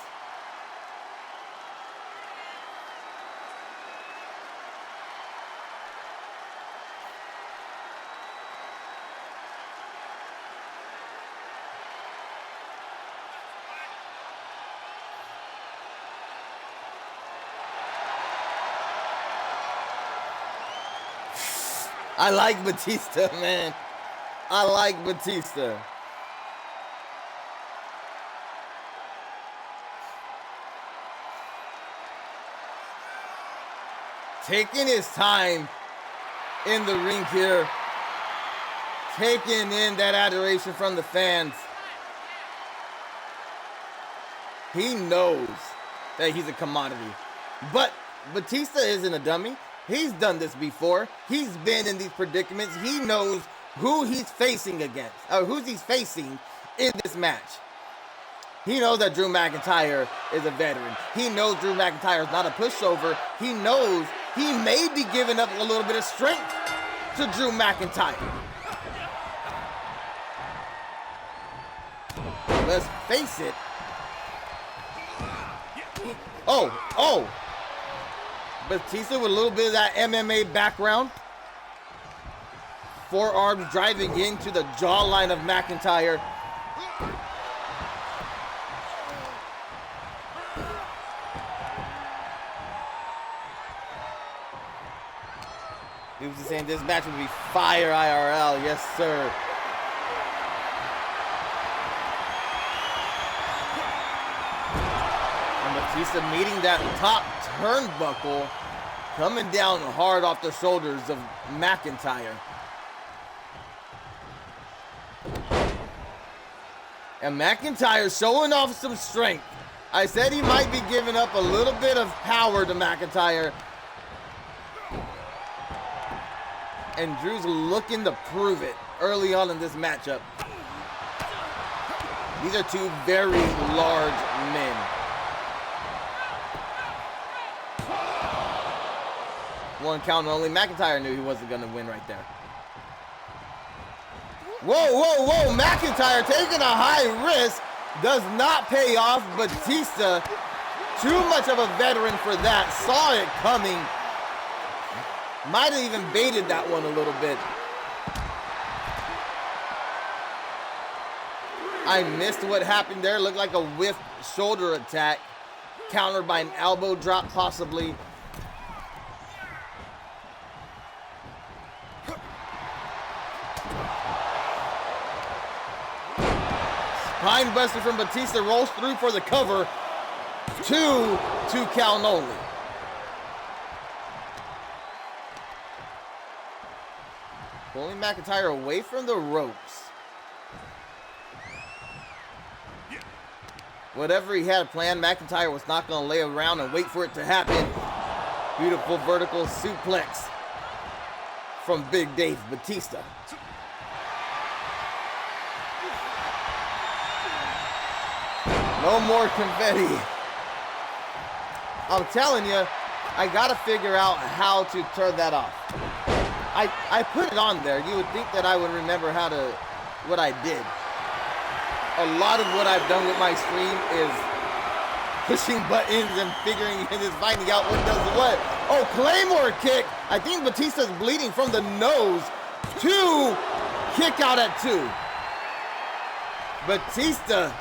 I like Batista, man. I like Batista. Taking his time in the ring here. Taking in that adoration from the fans. He knows that he's a commodity. But Batista isn't a dummy. He's done this before. He's been in these predicaments. He knows who he's facing against, or who he's facing in this match. He knows that Drew McIntyre is a veteran. He knows Drew McIntyre is not a pushover. He knows he may be giving up a little bit of strength to Drew McIntyre. Let's face it. Oh. Batista with a little bit of that MMA background. Forearms driving into the jawline of McIntyre. He was just saying this match would be fire IRL. Yes, sir. And Batista meeting that top turnbuckle, coming down hard off the shoulders of McIntyre. And McIntyre showing off some strength. I said he might be giving up a little bit of power to McIntyre. And Drew's looking to prove it early on in this matchup. These are two very large men. One count only. McIntyre knew he wasn't going to win right there. Whoa. McIntyre taking a high risk. Does not pay off. Batista, too much of a veteran for that. Saw it coming. Might have even baited that one a little bit. I missed what happened there. Looked like a whiff shoulder attack. Countered by an elbow drop possibly. Spine buster from Batista, rolls through for the cover. Two count only. Pulling McIntyre away from the ropes. Whatever he had planned, McIntyre was not going to lay around and wait for it to happen. Beautiful vertical suplex from Big Dave Batista. No more confetti. I'm telling you, I gotta figure out how to turn that off. I put it on there. You would think that I would remember what I did. A lot of what I've done with my stream is pushing buttons and finding out what does what. Oh, Claymore kick. I think Batista's bleeding from the nose. Kick out at 2. Batista,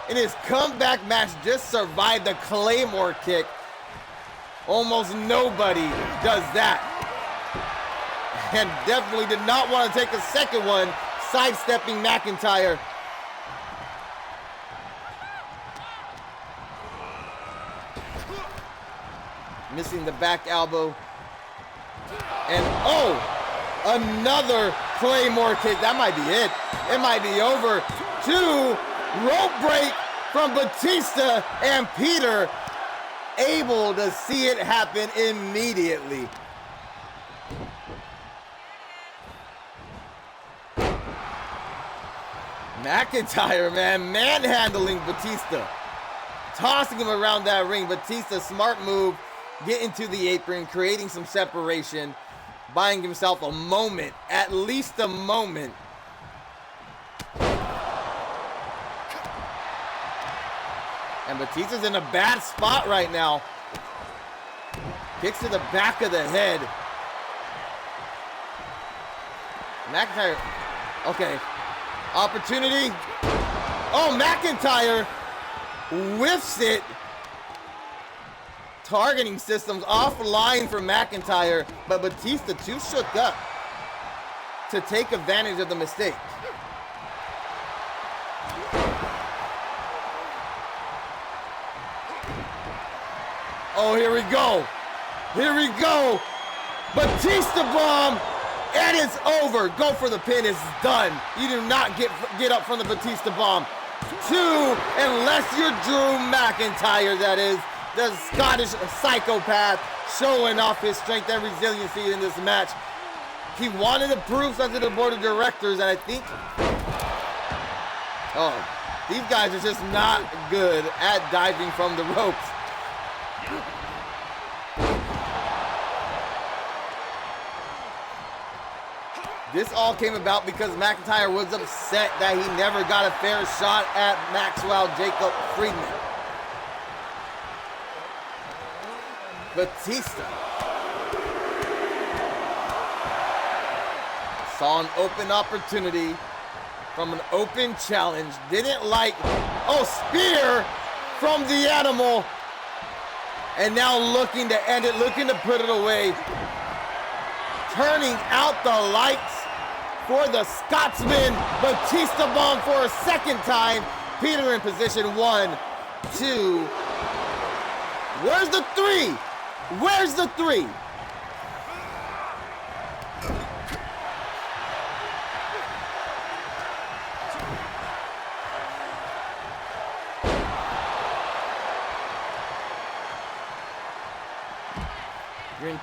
in his comeback match, just survived a Claymore kick. Almost nobody does that. And definitely did not want to take a second one, sidestepping McIntyre. Missing the back elbow. And oh, another Claymore kick. That might be it. It might be over. 2, rope break from Batista, and Peter able to see it happen immediately. McIntyre, man, manhandling Batista. Tossing him around that ring. Batista, smart move, getting to the apron, creating some separation, buying himself a moment, at least a moment. And Batista's in a bad spot right now. Kicks to the back of the head. McIntyre, okay. Opportunity. Oh, McIntyre whiffs it. Targeting systems offline for McIntyre, but Batista too shook up to take advantage of the mistake. Oh, here we go. Here we go. Batista bomb, and it's over. Go for the pin, it's done. You do not get up from the Batista bomb. 2, unless you're Drew McIntyre, that is. The Scottish psychopath showing off his strength and resiliency in this match. He wanted to prove something to the board of directors, and I think, oh, these guys are just not good at diving from the ropes. This all came about because McIntyre was upset that he never got a fair shot at Maxwell Jacob Friedman. Batista saw an open opportunity from an open challenge. Didn't like, oh, spear from the animal. And now looking to end it, looking to put it away. Turning out the lights for the Scotsman. Batista bomb for a second time. Peter in position. 1, 2. Where's the 3? Where's the 3?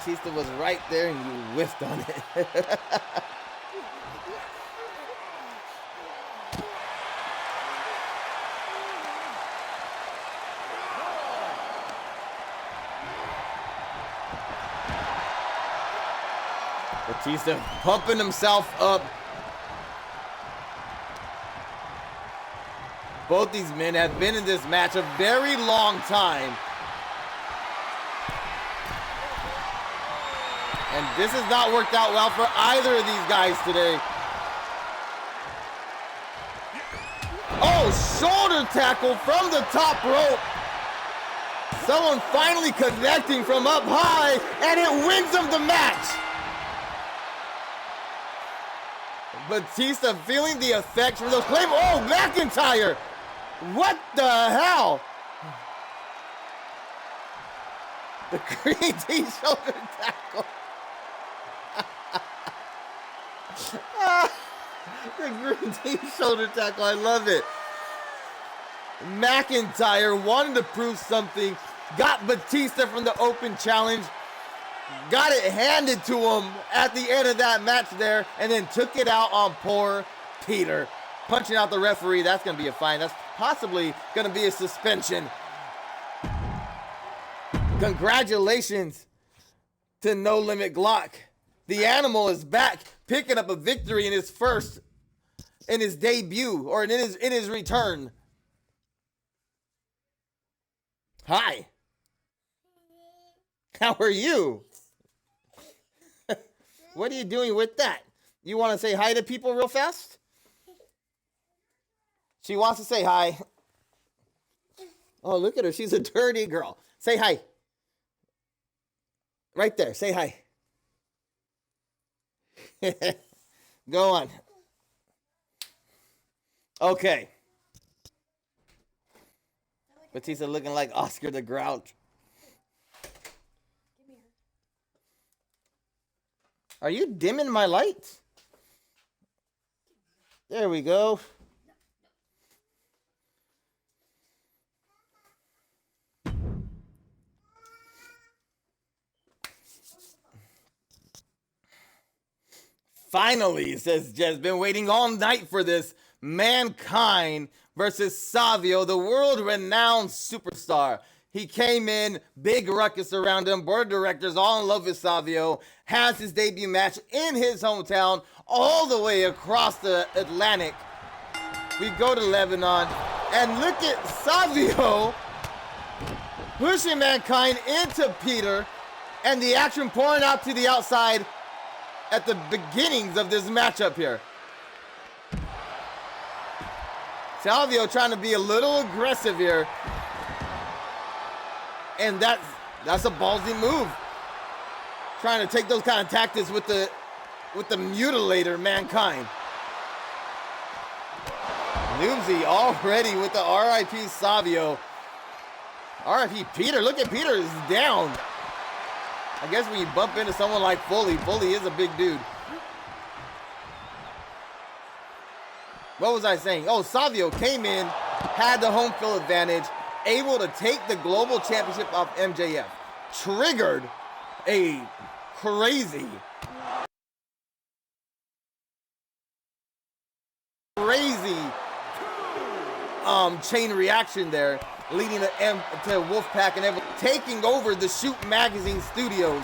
Batista was right there and you whiffed on it. Batista pumping himself up. Both these men have been in this match a very long time. And this has not worked out well for either of these guys today. Oh, shoulder tackle from the top rope. Someone finally connecting from up high, and it wins them the match. Batista feeling the effects from those claims. Oh, McIntyre! What the hell? The green tea shoulder tackle. The green tea shoulder tackle, I love it. McIntyre wanted to prove something, got Batista from the open challenge, got it handed to him at the end of that match there, and then took it out on poor Peter. Punching out the referee, that's going to be a fine. That's possibly going to be a suspension. Congratulations to No Limit Glock. The animal is back, picking up a victory in his debut, or in his return. Hi. How are you? What are you doing with that? You want to say hi to people real fast? She wants to say hi. Oh, look at her. She's a dirty girl. Say hi. Right there. Say hi. Go on. Okay. Batista looking like Oscar the Grouch. Are you dimming my lights? There we go. Finally, says Jez, been waiting all night for this. Mankind versus Savio, the world-renowned superstar. He came in, big ruckus around him, board of directors all in love with Savio, has his debut match in his hometown, all the way across the Atlantic. We go to Lebanon, and look at Savio pushing Mankind into Peter, and the action pouring out to the outside at the beginnings of this matchup here. Savio trying to be a little aggressive here. And that's a ballsy move. Trying to take those kind of tactics with the mutilator Mankind. Noobsy already with the RIP Savio. RIP Peter, look at Peter is down. I guess when you bump into someone like Foley is a big dude. What was I saying? Oh, Savio came in, had the home field advantage, able to take the global championship off MJF. Triggered a crazy chain reaction there, leading to Wolfpack and everyone taking over the Shoot Magazine studios,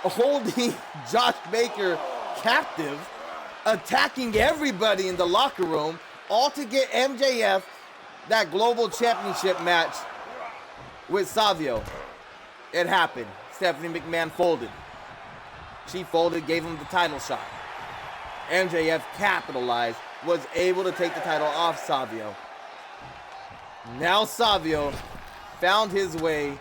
holding Josh Baker captive, attacking everybody in the locker room, all to get MJF that global championship match with Savio. It happened. Stephanie McMahon folded. She folded, gave him the title shot. MJF capitalized, was able to take the title off Savio. Now Savio found his way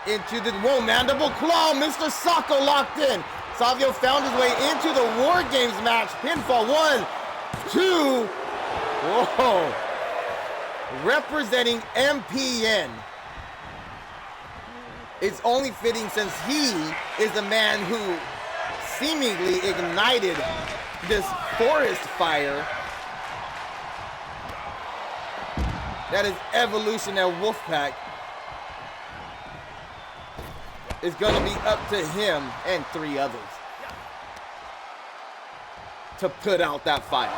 into the, whoa, mandible claw, Mr. Socko locked in. Savio found his way into the War Games match. Pinfall, 1, 2, whoa. Representing MPN. It's only fitting since he is the man who seemingly ignited this forest fire that is Evolution and Wolfpack. It's going to be up to him and 3 others to put out that fire.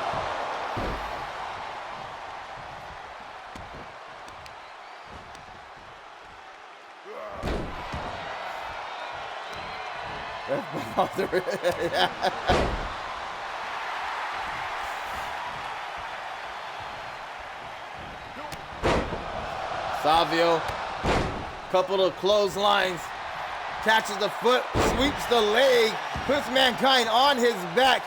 Savio, couple of clotheslines, catches the foot, sweeps the leg, puts Mankind on his back.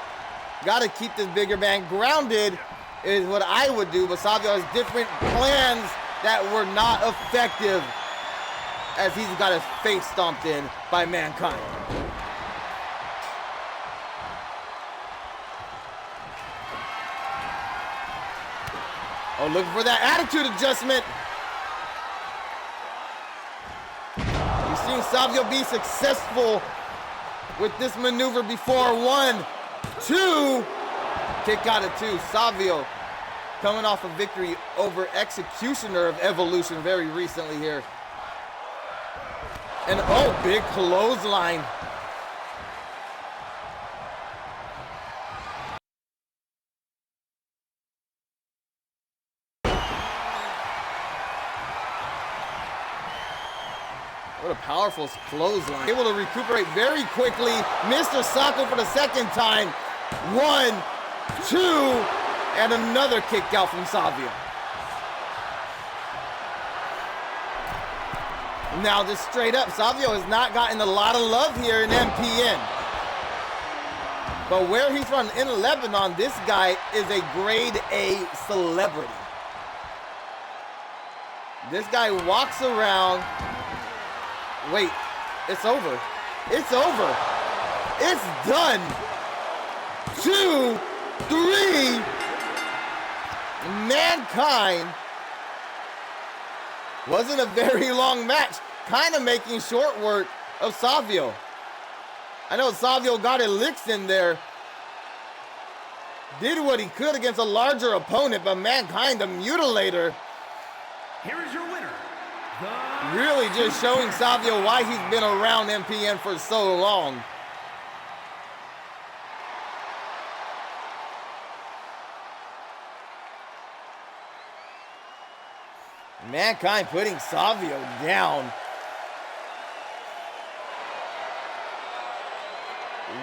Got to keep this bigger man grounded is what I would do, but Savio has different plans that were not effective as he's got his face stomped in by Mankind. Oh, looking for that attitude adjustment. We've seen Savio be successful with this maneuver before. 1, 2, kick out of 2. Savio coming off a victory over Executioner of Evolution very recently here. And oh, big clothesline. What a powerful clothesline. Able to recuperate very quickly. Mr. Socko for the second time. 1, 2, and another kick out from Savio. Now just straight up, Savio has not gotten a lot of love here in MPN. But where he's from in Lebanon, this guy is a grade A celebrity. This guy walks around. Wait, it's over. It's over. It's done. 2, 3. Mankind. Wasn't a very long match. Kind of making short work of Savio. I know Savio got his licks in there. Did what he could against a larger opponent, but Mankind, the Mutilator, Here is your winner. really just showing Savio why he's been around MPN for so long. Mankind putting Savio down.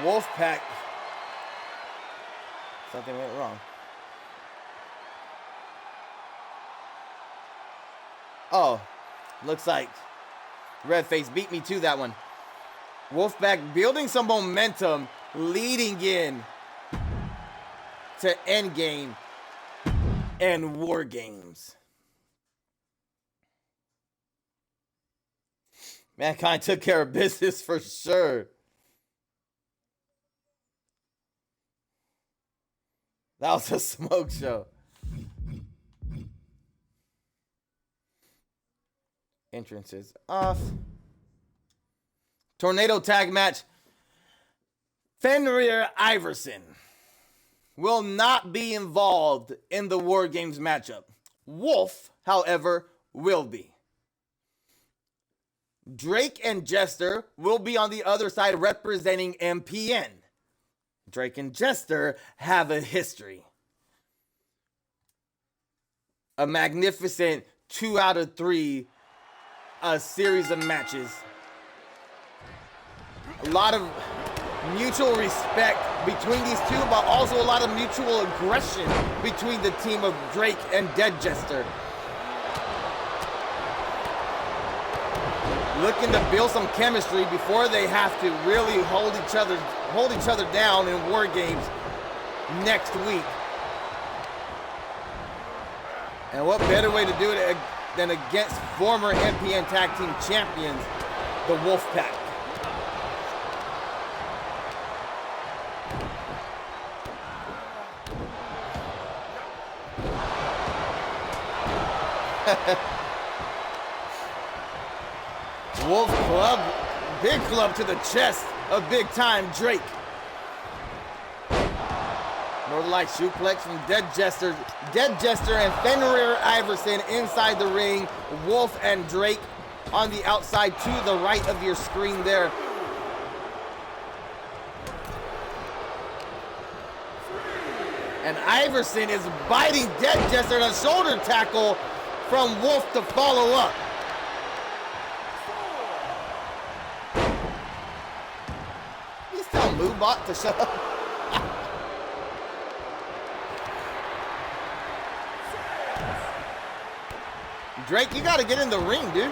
Wolfpack. Something went wrong. Oh, looks like Redface beat me to that one. Wolfpack building some momentum, leading in to Endgame and War Games. Mankind took care of business for sure. That was a smoke show. Entrances off. Tornado tag match. Fenrir Iverson will not be involved in the War Games matchup. Wolf, however, will be. Drake and Jester will be on the other side representing MPN. Drake and Jester have a history. A magnificent 2 out of 3 series of matches. A lot of mutual respect between these two, but also a lot of mutual aggression between the team of Drake and Dead Jester. Looking to build some chemistry before they have to really hold each other down in War Games next week. And what better way to do it than against former MPN Tag Team Champions, the Wolfpack. Wolf Club, big club to the chest of big time Drake. Northern Light suplex from Dead Jester and Fenrir Iverson inside the ring. Wolf and Drake on the outside to the right of your screen there. And Iverson is biting Dead Jester, and a shoulder tackle from Wolf to follow up. He's telling Moobot to shut up. Drake, you gotta get in the ring, dude.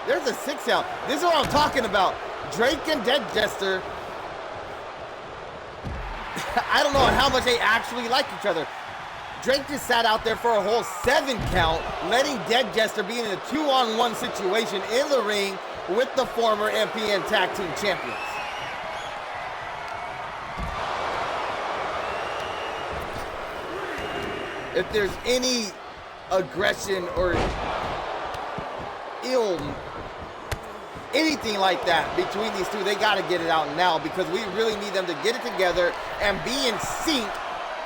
There's a 6 count. This is what I'm talking about. Drake and Dead Jester. I don't know how much they actually like each other. Drake just sat out there for a whole 7 count, letting Dead Jester be in a 2-on-1 situation in the ring with the former MPN Tag Team Champions. If there's any aggression or anything like that between these two, they got to get it out now, because we really need them to get it together and be in sync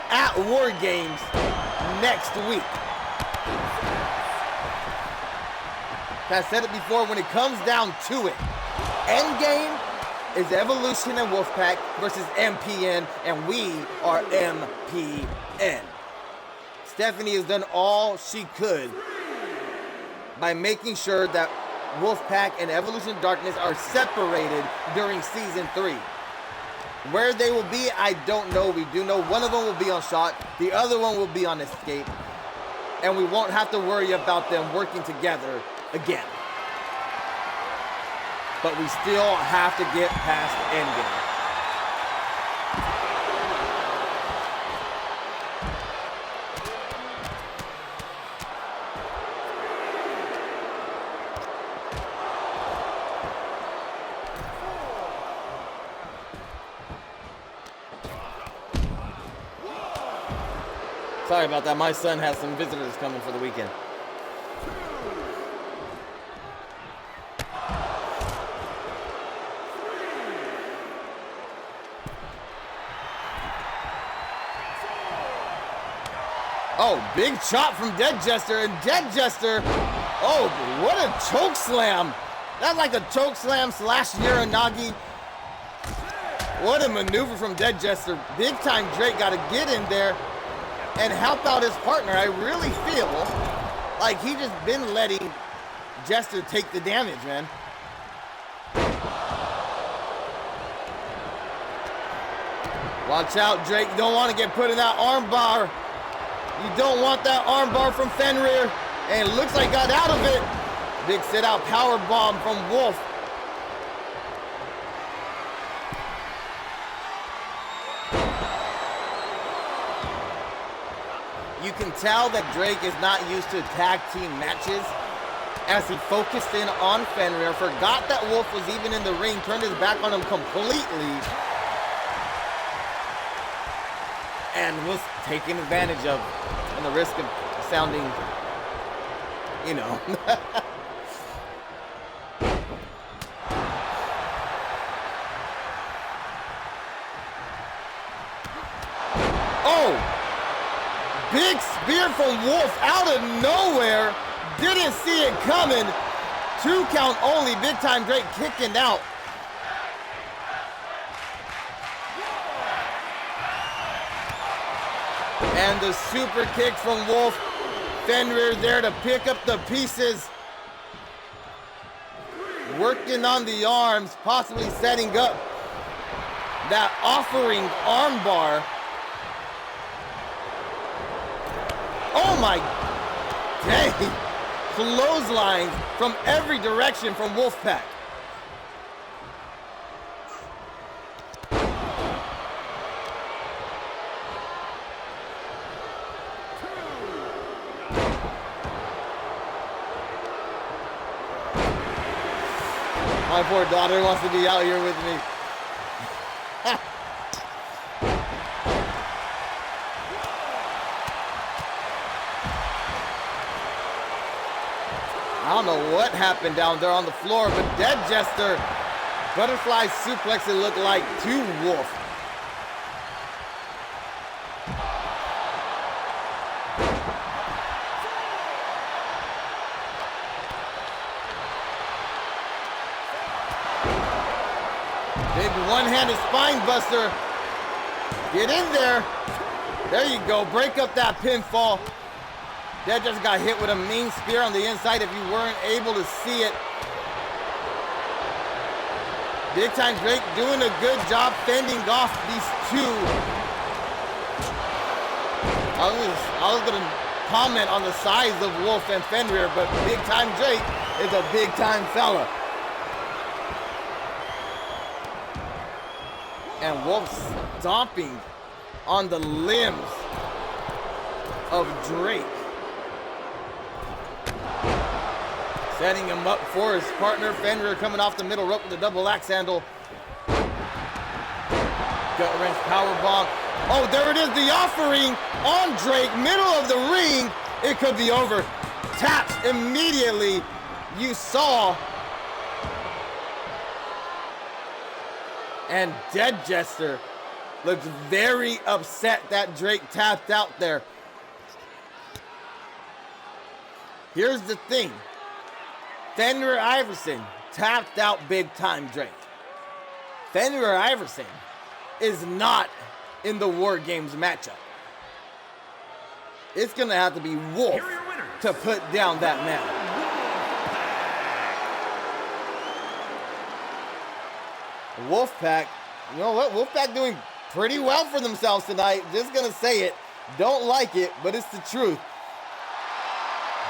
at War Games next week. I said it before, when it comes down to it, Endgame is Evolution and Wolfpack versus MPN, and we are MPN. Stephanie has done all she could by making sure that Wolfpack and Evolution Darkness are separated during Season 3. Where they will be, I don't know. We do know one of them will be on Shock, the other one will be on Escape, and we won't have to worry about them working together again. But we still have to get past Endgame. Sorry about that. My son has some visitors coming for the weekend. Oh, big chop from Dead Jester, and Dead Jester, oh, what a choke slam. That's like a choke slam slash Uranagi. What a maneuver from Dead Jester. Big time Drake got to get in there and help out his partner. I really feel like he just been letting Jester take the damage, man. Watch out, Drake. You don't want to get put in that arm bar. You don't want that arm bar from Fenrir. And it looks like got out of it. Big sit out power bomb from Wolf. You can tell that Drake is not used to tag team matches as he focused in on Fenrir, forgot that Wolf was even in the ring, turned his back on him completely, and was taken advantage of on the risk of sounding, you know. Oh! Big spear from Wolf out of nowhere. Didn't see it coming. 2 count only. Big time Drake kicking out. And the super kick from Wolf. Fenrir there to pick up the pieces. Working on the arms, possibly setting up that offering armbar. Oh my dang. Clotheslines from every direction from Wolfpack. My poor daughter wants to be out here with me. I don't know what happened down there on the floor, but Dead Jester butterfly suplex it looked like to Wolf. Big one-handed spine buster. Get in there. There you go. Break up that pinfall. Dead just got hit with a mean spear on the inside if you weren't able to see it. Big time Drake doing a good job fending off these two. I was gonna comment on the size of Wolf and Fenrir, but big time Drake is a big time fella. And Wolf stomping on the limbs of Drake. Setting him up for his partner. Fenrir coming off the middle rope with a double axe handle. Gut wrench power bomb. Oh, there it is, the offering on Drake, middle of the ring. It could be over. Taps immediately. You saw. And Dead Jester looks very upset that Drake tapped out there. Here's the thing. Fenrir Iverson tapped out big time Drake. Fenrir Iverson is not in the War Games matchup. It's gonna have to be Wolf to put down that man. Wolfpack, you know what? Wolfpack doing pretty well for themselves tonight. Just gonna say it. Don't like it, but it's the truth.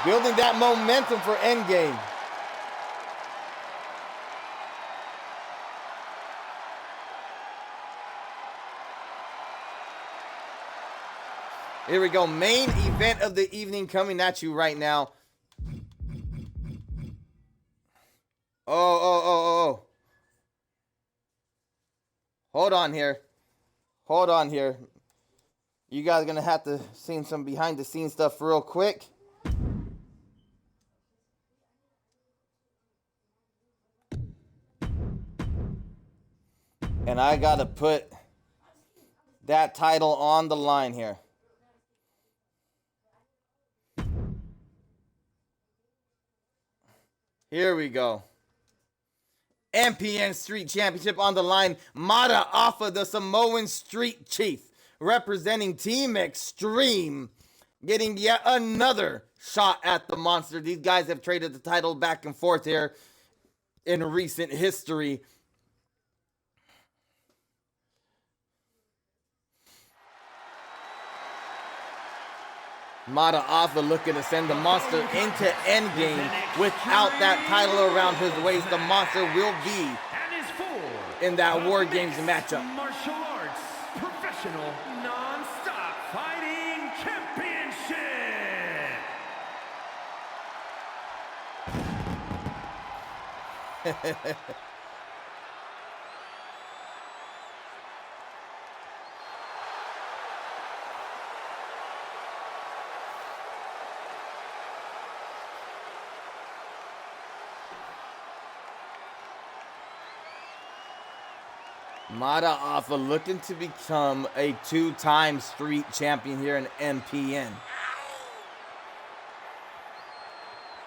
Building that momentum for Endgame. Here we go. Main event of the evening coming at you right now. Oh. Hold on here. You guys are going to have to see some behind the scenes stuff real quick. And I got to put that title on the line here. Here we go. MPN Street Championship on the line. Mata Alpha, the Samoan Street Chief, representing Team Extreme, getting yet another shot at the monster. These guys have traded the title back and forth here in recent history. Mata Alpha looking to send the monster into endgame without that title around his waist. The monster will be in that War Games matchup. Martial Arts Professional Non-Stop Fighting Championship. Mata Alpha looking to become a two-time street champion here in MPN.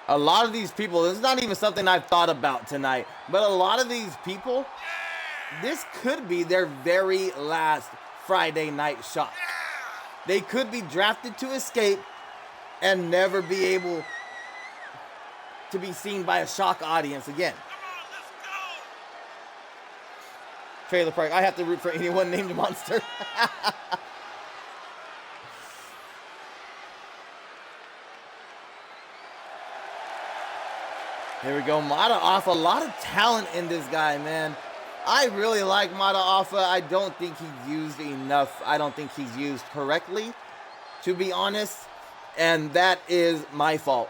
A lot of these people, this is not even something I've thought about tonight, but a lot of these people, this could be their very last Friday night shot. They could be drafted to escape and never be able to be seen by a shock audience again. Trailer Park, I have to root for anyone named Monster. Here we go, Mata Alpha. A lot of talent in this guy, man. I really like Mata Alpha. I don't think he's used enough. I don't think he's used correctly, to be honest. And that is my fault.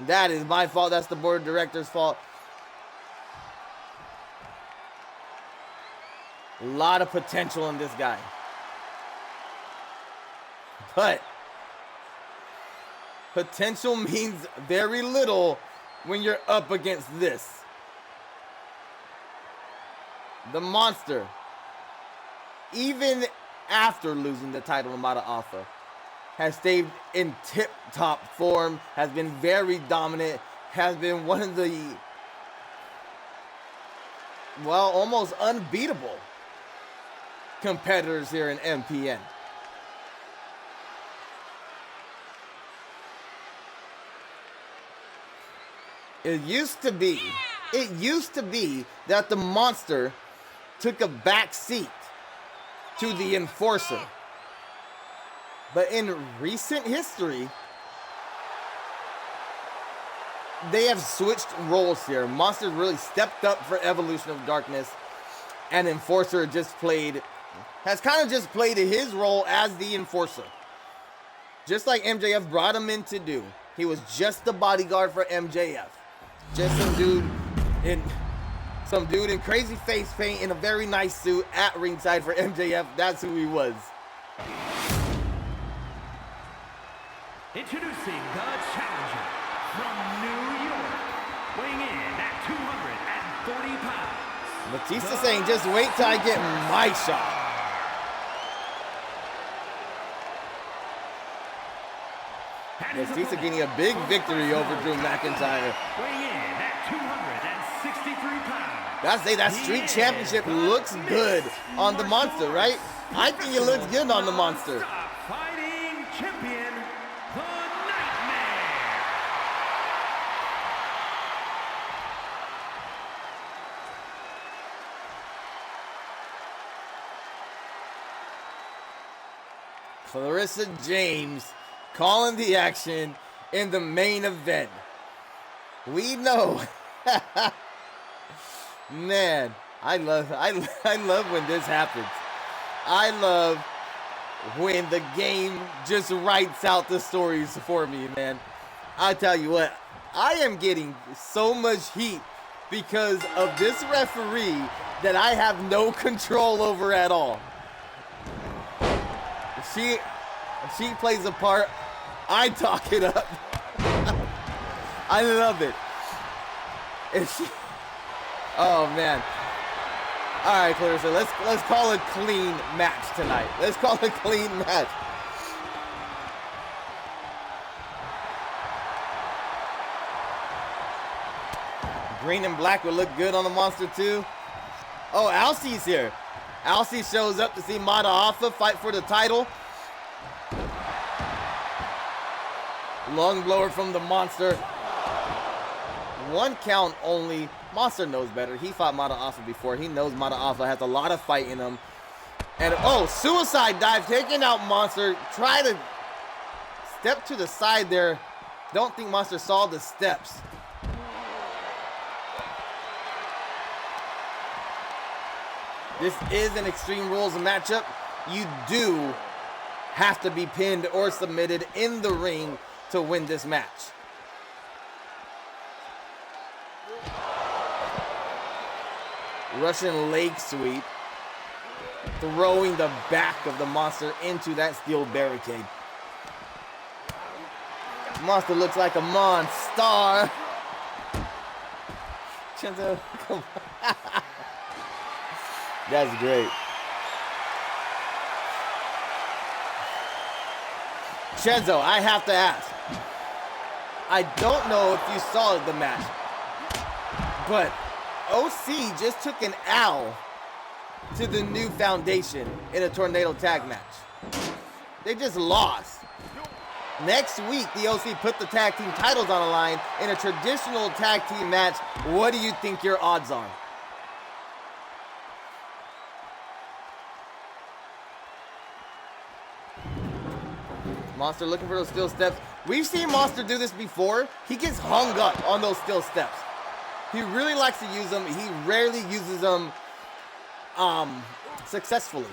That is my fault. That's the board of directors' fault. A lot of potential in this guy. But potential means very little when you're up against this. The monster, even after losing the title to Mata Alpha, has stayed in tip-top form, has been very dominant, has been one of the, well, almost unbeatable competitors here in MPN. It used to be that the monster took a back seat to the enforcer. But in recent history, they have switched roles here. Monster really stepped up for Evolution of Darkness, and Enforcer has kind of just played his role as the enforcer. Just like MJF brought him in to do. He was just the bodyguard for MJF. Just some dude in crazy face paint in a very nice suit at ringside for MJF. That's who he was. Introducing the challenger from New York, weighing in at 240 pounds. Batista saying, just wait till I get my shot. Batista getting a big victory over Drew McIntyre. Weighing in at 263 pounds. Gotta say, that street championship looks good on the monster, right? I think it looks good on the monster. Fighting champion, the Nightmare. Clarissa James calling the action in the main event. We know. Man, I love when this happens. I love when the game just writes out the stories for me, man. I tell you what, I am getting so much heat because of this referee that I have no control over at all. she plays a part. I talk it up. I love it. Oh man. All right, Clarissa, let's call it a clean match tonight. Let's call it a clean match. Green and black would look good on the monster too. Oh, Alcie's here. Alcie shows up to see Mata Alpha fight for the title. Lung blower from the monster. 1 count only. Monster knows better. He fought Mata Alpha before. He knows Mata Alpha has a lot of fight in him. And oh, suicide dive, taking out Monster. Try to step to the side there. Don't think Monster saw the steps. This is an Extreme Rules matchup. You do have to be pinned or submitted in the ring to win this match. Russian leg sweep. Throwing the back of the monster into that steel barricade. Monster looks like a monster. Chenzo, come on. That's great. Chenzo, I have to ask. I don't know if you saw the match, but OC just took an L to the new Foundation in a tornado tag match. They just lost. Next week, the OC put the tag team titles on the line in a traditional tag team match. What do you think your odds are? Monster looking for those steel steps. We've seen Monster do this before. He gets hung up on those steel steps. He really likes to use them. He rarely uses them successfully.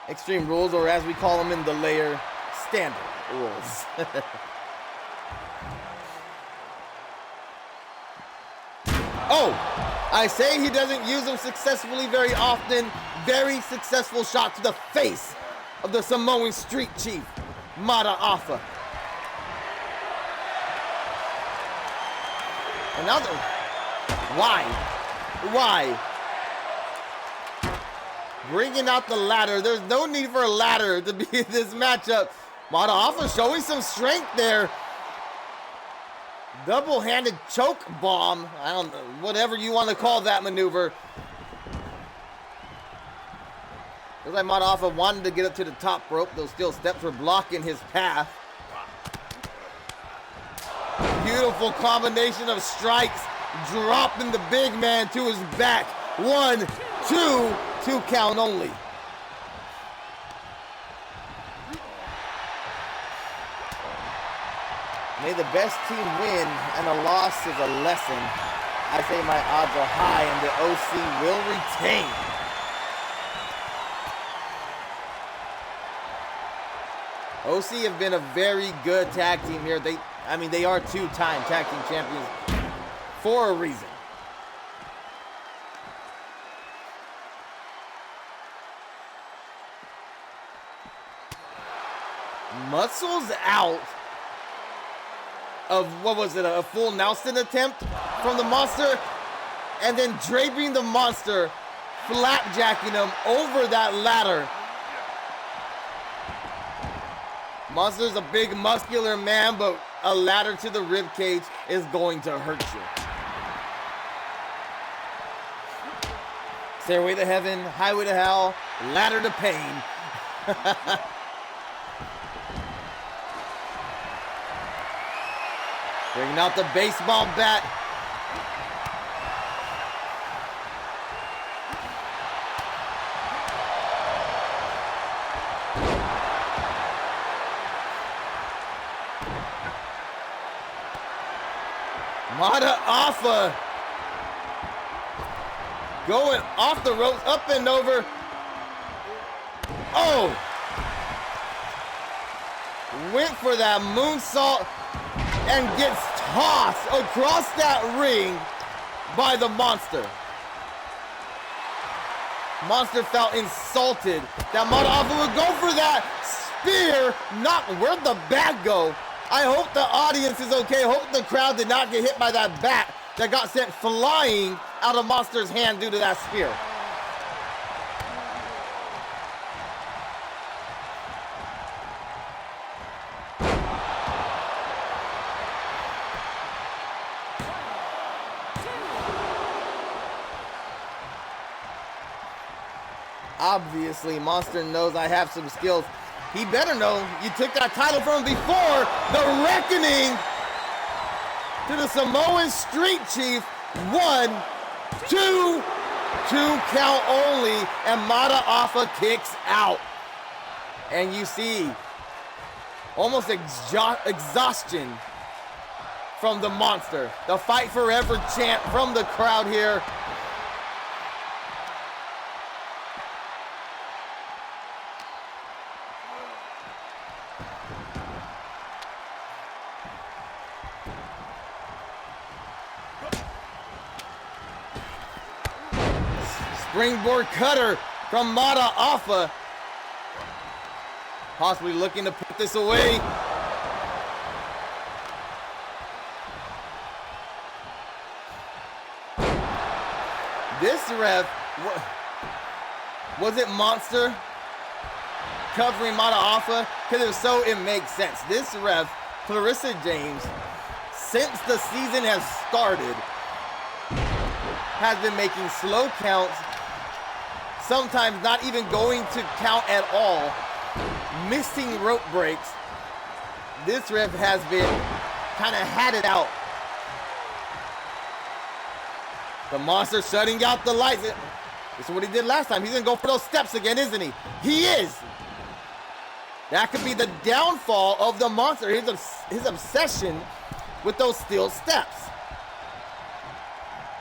Extreme Rules, or as we call them in the layer, Standard Rules. Oh! I say he doesn't use them successfully very often. Very successful shot to the face of the Samoan Street Chief, Mata Alpha. Another. Why? Why? Bringing out the ladder. There's no need for a ladder to be in this matchup. Mata Alpha showing some strength there. Double-handed choke bomb. I don't know, whatever you want to call that maneuver. Looks like Mata Alpha wanted to get up to the top rope. Those steel steps were blocking his path. Beautiful combination of strikes. Dropping the big man to his back. 1, 2, 2 count only. May the best team win, and a loss is a lesson. I say my odds are high, and the OC will retain. OC have been a very good tag team here. They are 2-time tag team champions for a reason. Muscles out of, what was it, a full Nelson attempt from the monster, and then draping the monster, flapjacking him over that ladder. Monster's a big muscular man, but a ladder to the rib cage is going to hurt you. Stairway to heaven, highway to hell, ladder to pain. Bringing out the baseball bat. Mata Alpha going off the ropes, up and over. Oh! Went for that moonsault and gets tossed across that ring. by the Monster. Monster felt insulted that Mata Alpha would go for that spear. Not, where'd the bat go? I hope the audience is okay. Hope the crowd did not get hit by that bat that got sent flying out of Monster's hand due to that spear. Obviously, Monster knows I have some skills. He better know you took that title from him before. The Reckoning to the Samoan Street Chief. 1, 2, 2 count only, and Mata Alpha kicks out. And you see almost exhaustion from the Monster. The Fight Forever chant from the crowd here. Springboard cutter from Mata Alpha. Possibly looking to put this away. This ref, was it Monster covering Mata Alpha? Because if so, it makes sense. This ref, Clarissa James, since the season has started, has been making slow counts, sometimes not even going to count at all, missing rope breaks. This ref has been kind of had it out. The Monster shutting out the lights. This is what he did last time. He's gonna go for those steps again, isn't he? He is. That could be the downfall of the Monster, his obsession with those steel steps.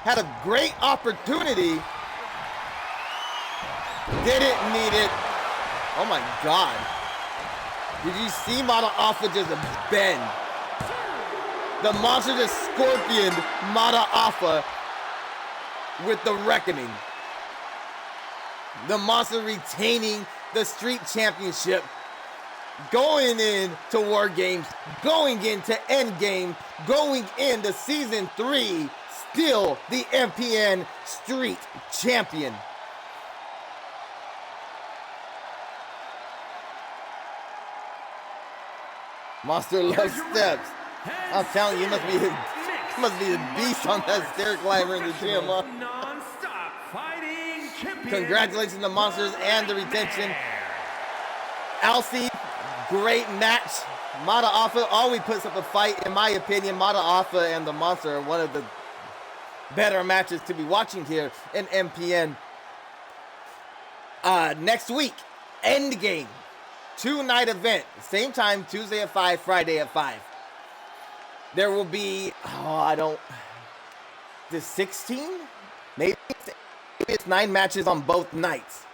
Had a great opportunity. Didn't need it. Oh my God. Did you see Mata Alpha just bend? The Monster just scorpioned Mata Alpha with the Reckoning. The Monster retaining the Street Championship. Going into War Games, going into Endgame, going into Season 3, still the MPN Street Champion. Monster loves steps. I'm telling you, you must be a beast on that stair climber in the gym, huh? Non-stop fighting champion. Congratulations to Monsters and the retention. Alcy, great match. Mata Alpha always puts up a fight. In my opinion, Mata Alpha and the Monster are one of the better matches to be watching here in MPN. Next week, Endgame. 2-night event. Same time, Tuesday at 5, Friday at 5. There will be, the 16? Maybe it's 9 matches on both nights.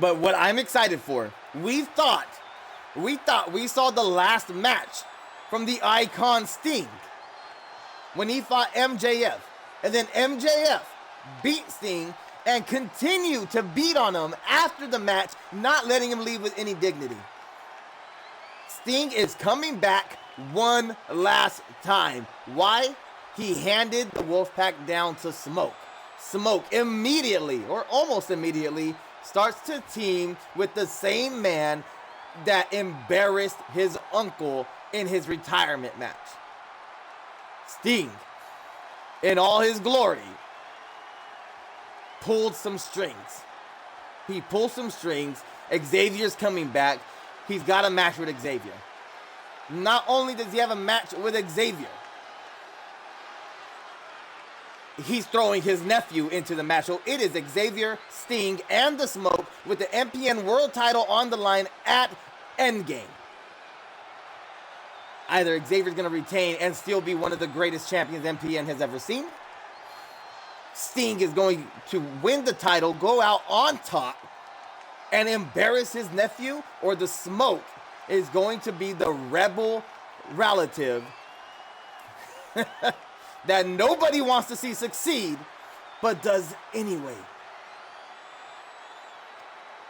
But what I'm excited for, we thought we saw the last match from the Icon Sting when he fought MJF. And then MJF beat Sting and continued to beat on him after the match, not letting him leave with any dignity. Sting is coming back one last time. Why? He handed the Wolfpack down to Smoke. Smoke immediately, or almost immediately, starts to team with the same man that embarrassed his uncle in his retirement match. Sting, in all his glory, pulled some strings. He pulled some strings. Xavier's coming back. He's got a match with Xavier. Not only does he have a match with Xavier, he's throwing his nephew into the match. So it is Xavier, Sting, and the Smoke with the MPN World title on the line at Endgame. Either Xavier's going to retain and still be one of the greatest champions MPN has ever seen. Sting is going to win the title, go out on top, and embarrass his nephew, or the Smoke is going to be the rebel relative that nobody wants to see succeed, but does anyway.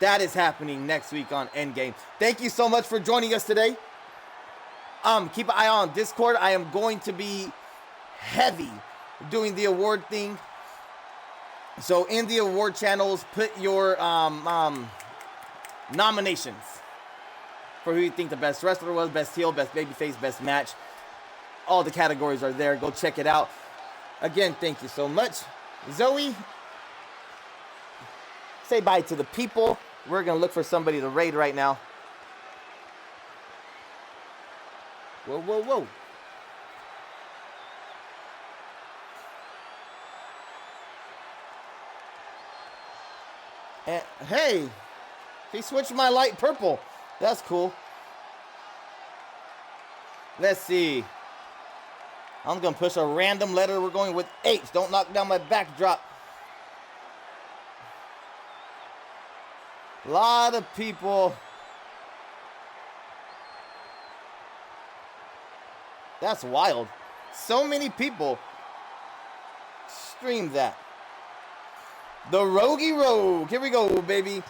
That is happening next week on Endgame. Thank you so much for joining us today. Keep an eye on Discord. I am going to be heavy doing the award thing. So in the award channels, put your nominations for who you think the best wrestler was, best heel, best babyface, best match. All the categories are there. Go check it out. Again, thank you so much. Zoe, say bye to the people. We're going to look for somebody to raid right now. Whoa, whoa, whoa. And, hey, he switched my light purple. That's cool. Let's see. I'm going to push a random letter. We're going with H. Don't knock down my backdrop. A lot of people. That's wild. So many people streamed that. The Rogie Rogue. Here we go, baby.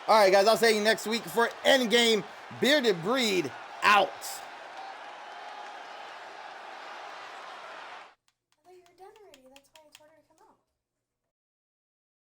All right, guys. I'll see you next week for Endgame. Bearded Breed out.